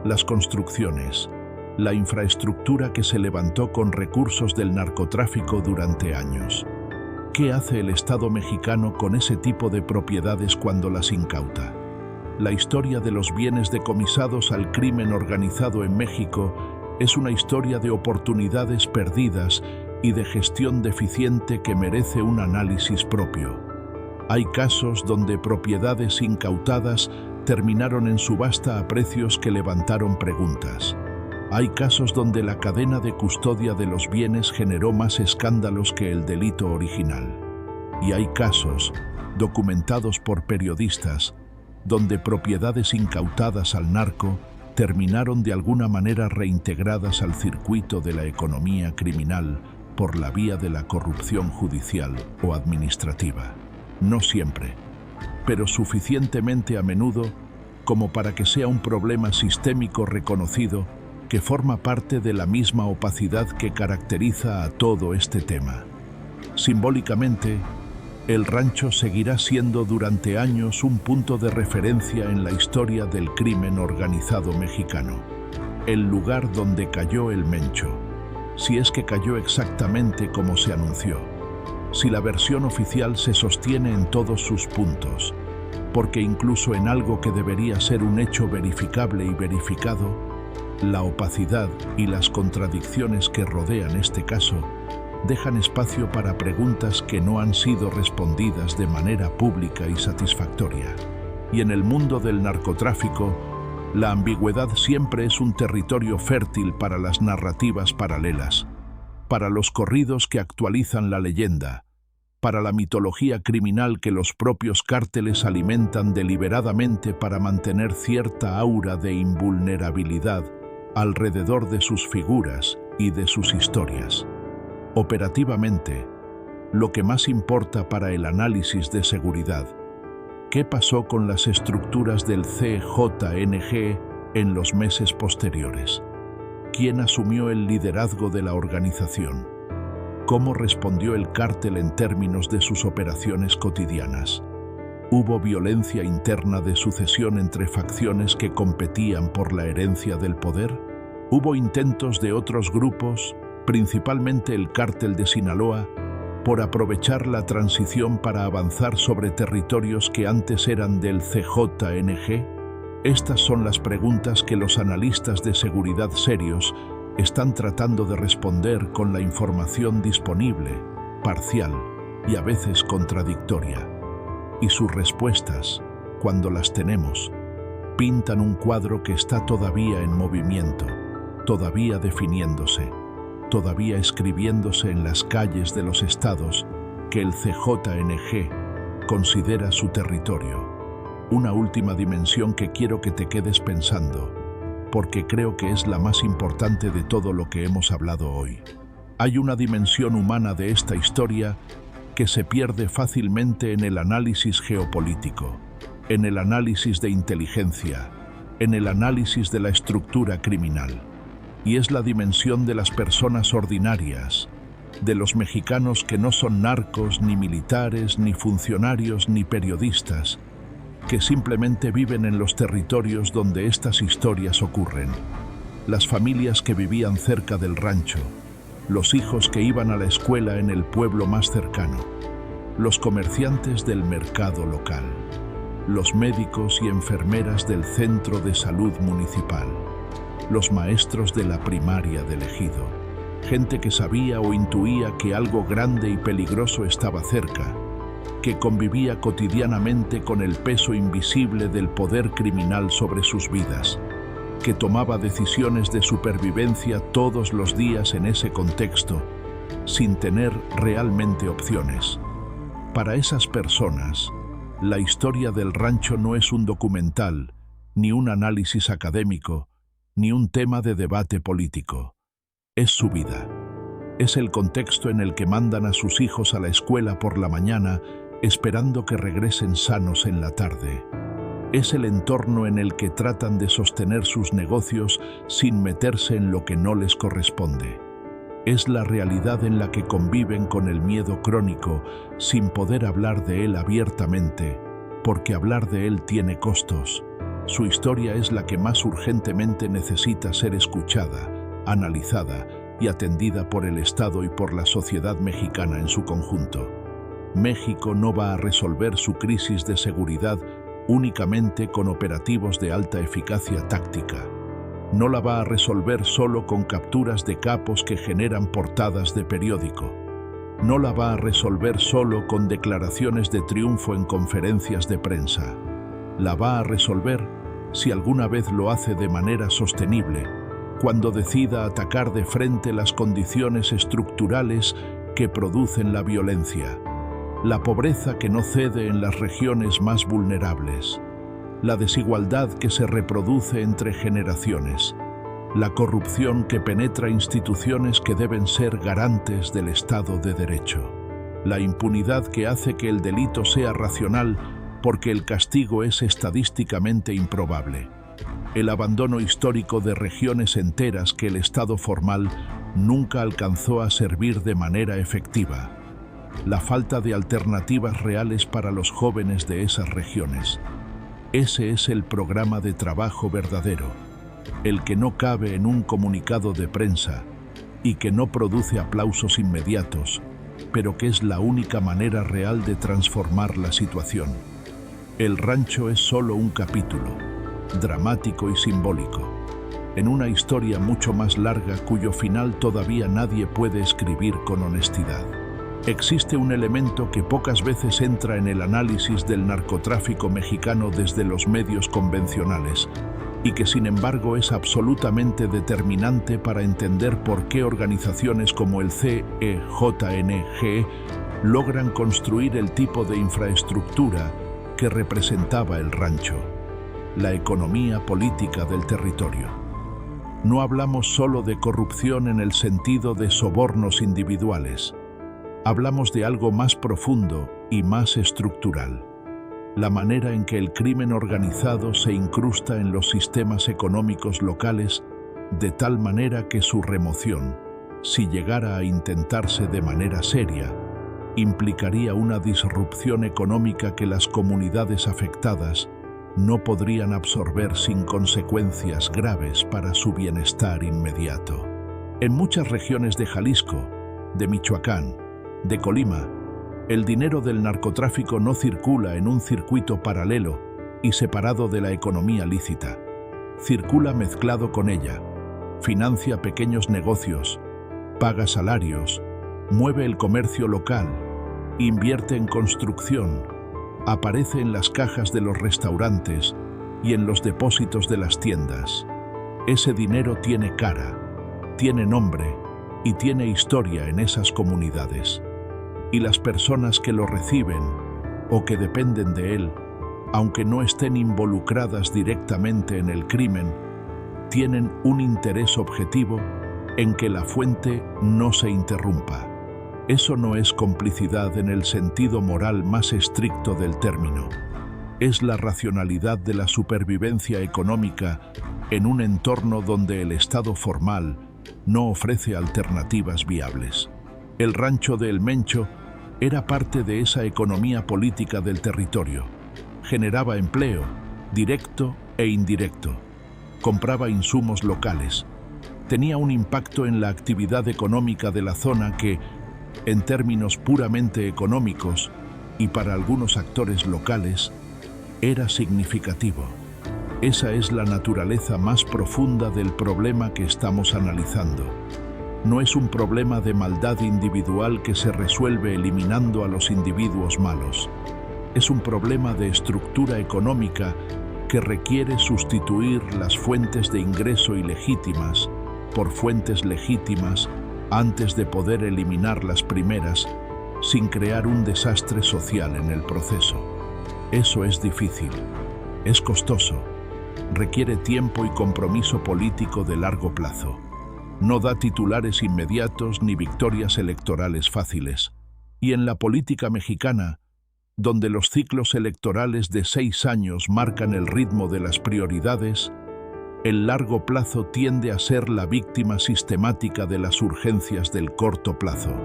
las construcciones, la infraestructura que se levantó con recursos del narcotráfico durante años. ¿Qué hace el Estado mexicano con ese tipo de propiedades cuando las incauta? La historia de los bienes decomisados al crimen organizado en México es una historia de oportunidades perdidas y de gestión deficiente que merece un análisis propio. Hay casos donde propiedades incautadas terminaron en subasta a precios que levantaron preguntas. Hay casos donde la cadena de custodia de los bienes generó más escándalos que el delito original. Y hay casos, documentados por periodistas, donde propiedades incautadas al narco terminaron de alguna manera reintegradas al circuito de la economía criminal por la vía de la corrupción judicial o administrativa. No siempre, pero suficientemente a menudo como para que sea un problema sistémico reconocido que forma parte de la misma opacidad que caracteriza a todo este tema. Simbólicamente, el rancho seguirá siendo durante años un punto de referencia en la historia del crimen organizado mexicano. El lugar donde cayó el Mencho, si es que cayó exactamente como se anunció, si la versión oficial se sostiene en todos sus puntos, porque incluso en algo que debería ser un hecho verificable y verificado, la opacidad y las contradicciones que rodean este caso dejan espacio para preguntas que no han sido respondidas de manera pública y satisfactoria. Y en el mundo del narcotráfico, la ambigüedad siempre es un territorio fértil para las narrativas paralelas, para los corridos que actualizan la leyenda, para la mitología criminal que los propios cárteles alimentan deliberadamente para mantener cierta aura de invulnerabilidad alrededor de sus figuras y de sus historias. Operativamente, lo que más importa para el análisis de seguridad, ¿qué pasó con las estructuras del CJNG en los meses posteriores? ¿Quién asumió el liderazgo de la organización? ¿Cómo respondió el cártel en términos de sus operaciones cotidianas? ¿Hubo violencia interna de sucesión entre facciones que competían por la herencia del poder? ¿Hubo intentos de otros grupos, principalmente el cártel de Sinaloa, por aprovechar la transición para avanzar sobre territorios que antes eran del CJNG? Estas son las preguntas que los analistas de seguridad serios están tratando de responder con la información disponible, parcial y a veces contradictoria. Y sus respuestas, cuando las tenemos, pintan un cuadro que está todavía en movimiento, todavía definiéndose, todavía escribiéndose en las calles de los estados que el CJNG considera su territorio. Una última dimensión que quiero que te quedes pensando, porque creo que es la más importante de todo lo que hemos hablado hoy. Hay una dimensión humana de esta historia que se pierde fácilmente en el análisis geopolítico, en el análisis de inteligencia, en el análisis de la estructura criminal. Y es la dimensión de las personas ordinarias, de los mexicanos que no son narcos, ni militares, ni funcionarios, ni periodistas, que simplemente viven en los territorios donde estas historias ocurren. Las familias que vivían cerca del rancho, los hijos que iban a la escuela en el pueblo más cercano, los comerciantes del mercado local, los médicos y enfermeras del centro de salud municipal, los maestros de la primaria del ejido, gente que sabía o intuía que algo grande y peligroso estaba cerca, que convivía cotidianamente con el peso invisible del poder criminal sobre sus vidas, que tomaba decisiones de supervivencia todos los días en ese contexto, sin tener realmente opciones. Para esas personas, la historia del rancho no es un documental, ni un análisis académico, ni un tema de debate político. Es su vida. Es el contexto en el que mandan a sus hijos a la escuela por la mañana, esperando que regresen sanos en la tarde. Es el entorno en el que tratan de sostener sus negocios sin meterse en lo que no les corresponde. Es la realidad en la que conviven con el miedo crónico sin poder hablar de él abiertamente, porque hablar de él tiene costos. Su historia es la que más urgentemente necesita ser escuchada, analizada y atendida por el Estado y por la sociedad mexicana en su conjunto. México no va a resolver su crisis de seguridad únicamente con operativos de alta eficacia táctica. No la va a resolver solo con capturas de capos que generan portadas de periódico. No la va a resolver solo con declaraciones de triunfo en conferencias de prensa. La va a resolver, si alguna vez lo hace de manera sostenible, cuando decida atacar de frente las condiciones estructurales que producen la violencia, la pobreza que no cede en las regiones más vulnerables, la desigualdad que se reproduce entre generaciones, la corrupción que penetra instituciones que deben ser garantes del Estado de Derecho, la impunidad que hace que el delito sea racional porque el castigo es estadísticamente improbable, el abandono histórico de regiones enteras que el Estado formal nunca alcanzó a servir de manera efectiva, la falta de alternativas reales para los jóvenes de esas regiones. Ese es el programa de trabajo verdadero, el que no cabe en un comunicado de prensa y que no produce aplausos inmediatos, pero que es la única manera real de transformar la situación. El rancho es solo un capítulo, dramático y simbólico, en una historia mucho más larga cuyo final todavía nadie puede escribir con honestidad. Existe un elemento que pocas veces entra en el análisis del narcotráfico mexicano desde los medios convencionales y que sin embargo es absolutamente determinante para entender por qué organizaciones como el CEJNG logran construir el tipo de infraestructura que representaba el rancho, la economía política del territorio. No hablamos solo de corrupción en el sentido de sobornos individuales. Hablamos de algo más profundo y más estructural. La manera en que el crimen organizado se incrusta en los sistemas económicos locales de tal manera que su remoción, si llegara a intentarse de manera seria, implicaría una disrupción económica que las comunidades afectadas no podrían absorber sin consecuencias graves para su bienestar inmediato. En muchas regiones de Jalisco, de Michoacán, de Colima, el dinero del narcotráfico no circula en un circuito paralelo y separado de la economía lícita. Circula mezclado con ella, financia pequeños negocios, paga salarios, mueve el comercio local, invierte en construcción, aparece en las cajas de los restaurantes y en los depósitos de las tiendas. Ese dinero tiene cara, tiene nombre y tiene historia en esas comunidades. Y las personas que lo reciben o que dependen de él, aunque no estén involucradas directamente en el crimen, tienen un interés objetivo en que la fuente no se interrumpa. Eso no es complicidad en el sentido moral más estricto del término. Es la racionalidad de la supervivencia económica en un entorno donde el Estado formal no ofrece alternativas viables. El rancho de El Mencho era parte de esa economía política del territorio. Generaba empleo, directo e indirecto. Compraba insumos locales. Tenía un impacto en la actividad económica de la zona que, en términos puramente económicos, y para algunos actores locales era significativo. Esa es la naturaleza más profunda del problema que estamos analizando. No es un problema de maldad individual que se resuelve eliminando a los individuos malos. Es un problema de estructura económica que requiere sustituir las fuentes de ingreso ilegítimas por fuentes legítimas antes de poder eliminar las primeras sin crear un desastre social en el proceso. Eso es difícil, es costoso, requiere tiempo y compromiso político de largo plazo. No da titulares inmediatos ni victorias electorales fáciles. Y en la política mexicana, donde los ciclos electorales de 6 años marcan el ritmo de las prioridades, el largo plazo tiende a ser la víctima sistemática de las urgencias del corto plazo.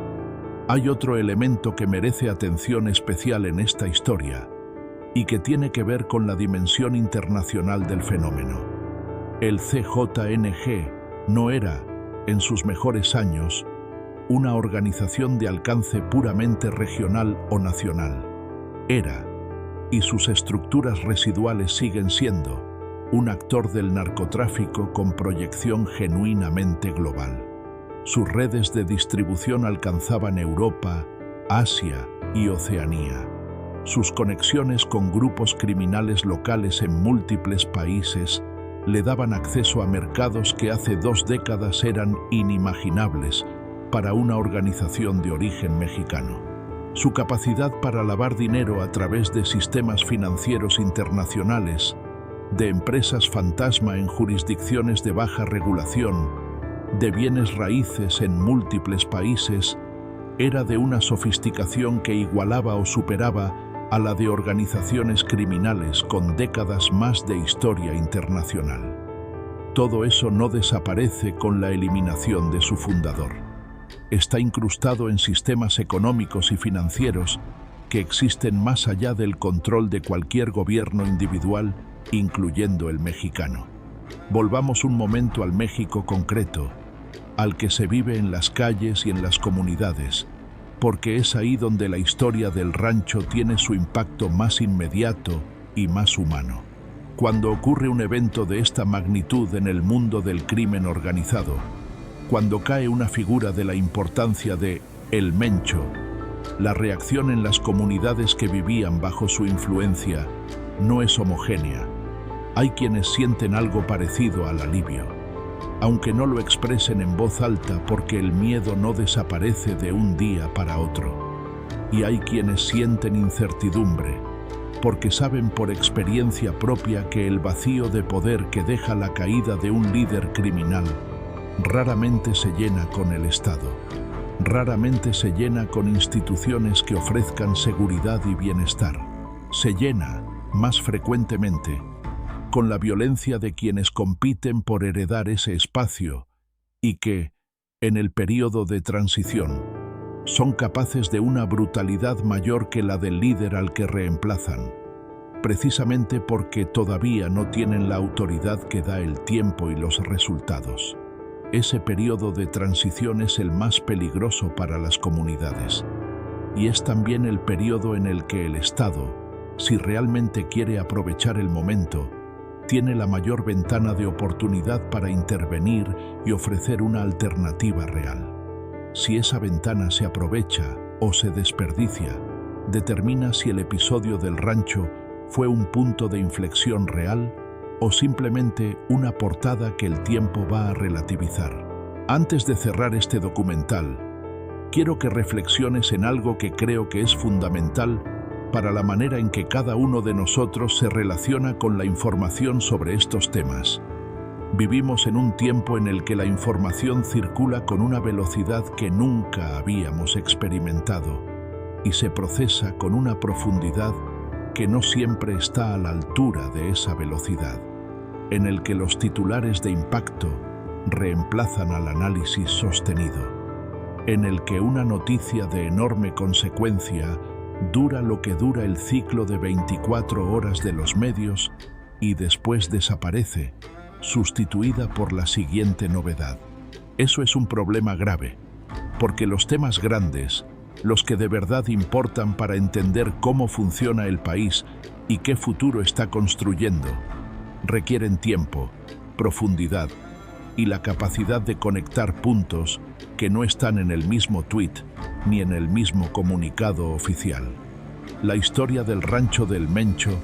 Hay otro elemento que merece atención especial en esta historia y que tiene que ver con la dimensión internacional del fenómeno. El CJNG no era, en sus mejores años, una organización de alcance puramente regional o nacional. Era, y sus estructuras residuales siguen siendo, un actor del narcotráfico con proyección genuinamente global. Sus redes de distribución alcanzaban Europa, Asia y Oceanía. Sus conexiones con grupos criminales locales en múltiples países le daban acceso a mercados que hace 2 décadas eran inimaginables para una organización de origen mexicano. Su capacidad para lavar dinero a través de sistemas financieros internacionales, de empresas fantasma en jurisdicciones de baja regulación, de bienes raíces en múltiples países, era de una sofisticación que igualaba o superaba a la de organizaciones criminales con décadas más de historia internacional. Todo eso no desaparece con la eliminación de su fundador. Está incrustado en sistemas económicos y financieros que existen más allá del control de cualquier gobierno individual, incluyendo el mexicano. Volvamos un momento al México concreto, al que se vive en las calles y en las comunidades, porque es ahí donde la historia del rancho tiene su impacto más inmediato y más humano. Cuando ocurre un evento de esta magnitud en el mundo del crimen organizado, cuando cae una figura de la importancia de El Mencho, la reacción en las comunidades que vivían bajo su influencia no es homogénea. Hay quienes sienten algo parecido al alivio, aunque no lo expresen en voz alta porque el miedo no desaparece de un día para otro. Y hay quienes sienten incertidumbre, porque saben por experiencia propia que el vacío de poder que deja la caída de un líder criminal raramente se llena con el Estado, raramente se llena con instituciones que ofrezcan seguridad y bienestar. Se llena, más frecuentemente, con la violencia de quienes compiten por heredar ese espacio y que, en el período de transición, son capaces de una brutalidad mayor que la del líder al que reemplazan, precisamente porque todavía no tienen la autoridad que da el tiempo y los resultados. Ese período de transición es el más peligroso para las comunidades, y es también el período en el que el Estado, si realmente quiere aprovechar el momento, tiene la mayor ventana de oportunidad para intervenir y ofrecer una alternativa real. Si esa ventana se aprovecha o se desperdicia, determina si el episodio del rancho fue un punto de inflexión real o simplemente una portada que el tiempo va a relativizar. Antes de cerrar este documental, quiero que reflexiones en algo que creo que es fundamental para la manera en que cada uno de nosotros se relaciona con la información sobre estos temas. Vivimos en un tiempo en el que la información circula con una velocidad que nunca habíamos experimentado y se procesa con una profundidad que no siempre está a la altura de esa velocidad, en el que los titulares de impacto reemplazan al análisis sostenido, en el que una noticia de enorme consecuencia dura lo que dura el ciclo de 24 horas de los medios y después desaparece, sustituida por la siguiente novedad. Eso es un problema grave, porque los temas grandes, los que de verdad importan para entender cómo funciona el país y qué futuro está construyendo, requieren tiempo, profundidad y la capacidad de conectar puntos que no están en el mismo tuit ni en el mismo comunicado oficial. La historia del Rancho del Mencho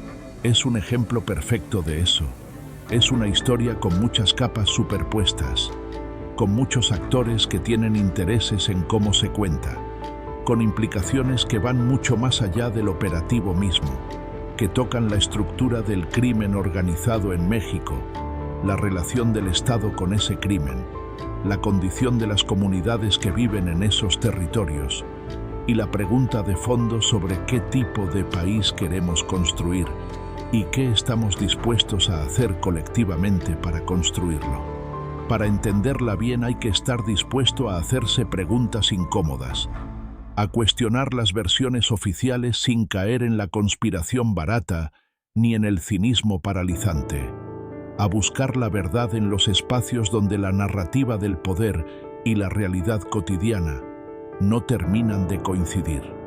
es un ejemplo perfecto de eso. Es una historia con muchas capas superpuestas, con muchos actores que tienen intereses en cómo se cuenta, con implicaciones que van mucho más allá del operativo mismo, que tocan la estructura del crimen organizado en México, la relación del Estado con ese crimen, la condición de las comunidades que viven en esos territorios y la pregunta de fondo sobre qué tipo de país queremos construir y qué estamos dispuestos a hacer colectivamente para construirlo. Para entenderla bien hay que estar dispuesto a hacerse preguntas incómodas, a cuestionar las versiones oficiales sin caer en la conspiración barata ni en el cinismo paralizante, a buscar la verdad en los espacios donde la narrativa del poder y la realidad cotidiana no terminan de coincidir.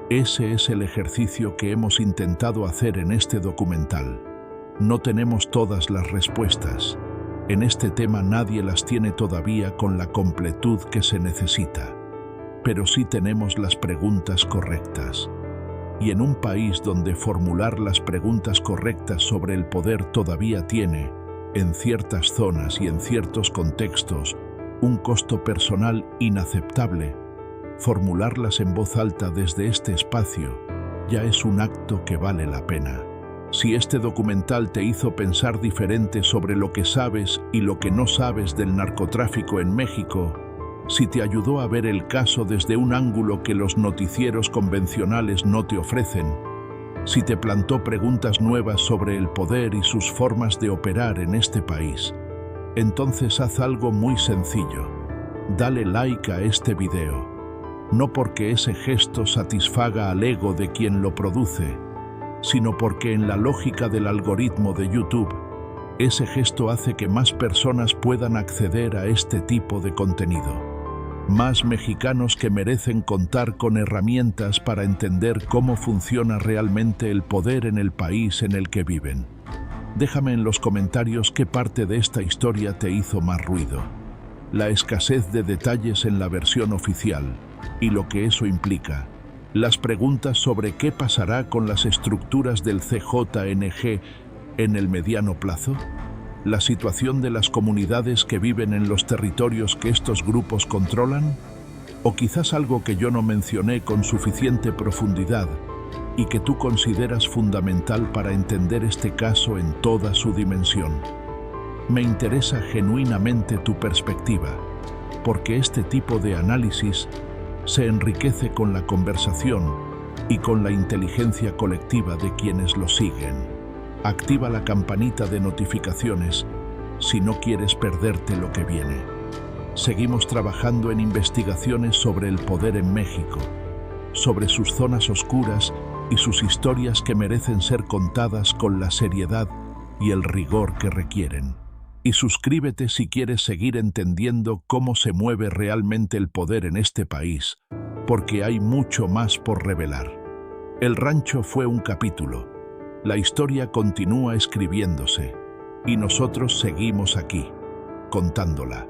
Ese es el ejercicio que hemos intentado hacer en este documental. No tenemos todas las respuestas. En este tema nadie las tiene todavía con la completud que se necesita. Pero sí tenemos las preguntas correctas. Y en un país donde formular las preguntas correctas sobre el poder todavía tiene, en ciertas zonas y en ciertos contextos, un costo personal inaceptable, formularlas en voz alta desde este espacio ya es un acto que vale la pena. Si este documental te hizo pensar diferente sobre lo que sabes y lo que no sabes del narcotráfico en México, si te ayudó a ver el caso desde un ángulo que los noticieros convencionales no te ofrecen, si te plantó preguntas nuevas sobre el poder y sus formas de operar en este país, entonces haz algo muy sencillo. Dale like a este video. No porque ese gesto satisfaga al ego de quien lo produce, sino porque en la lógica del algoritmo de YouTube, ese gesto hace que más personas puedan acceder a este tipo de contenido. Más mexicanos que merecen contar con herramientas para entender cómo funciona realmente el poder en el país en el que viven. Déjame en los comentarios qué parte de esta historia te hizo más ruido. La escasez de detalles en la versión oficial y lo que eso implica. Las preguntas sobre qué pasará con las estructuras del CJNG en el mediano plazo. La situación de las comunidades que viven en los territorios que estos grupos controlan. O quizás algo que yo no mencioné con suficiente profundidad y que tú consideras fundamental para entender este caso en toda su dimensión. Me interesa genuinamente tu perspectiva, porque este tipo de análisis se enriquece con la conversación y con la inteligencia colectiva de quienes lo siguen. Activa la campanita de notificaciones si no quieres perderte lo que viene. Seguimos trabajando en investigaciones sobre el poder en México, sobre sus zonas oscuras y sus historias que merecen ser contadas con la seriedad y el rigor que requieren. Y suscríbete si quieres seguir entendiendo cómo se mueve realmente el poder en este país, porque hay mucho más por revelar. El rancho fue un capítulo. La historia continúa escribiéndose, y nosotros seguimos aquí, contándola.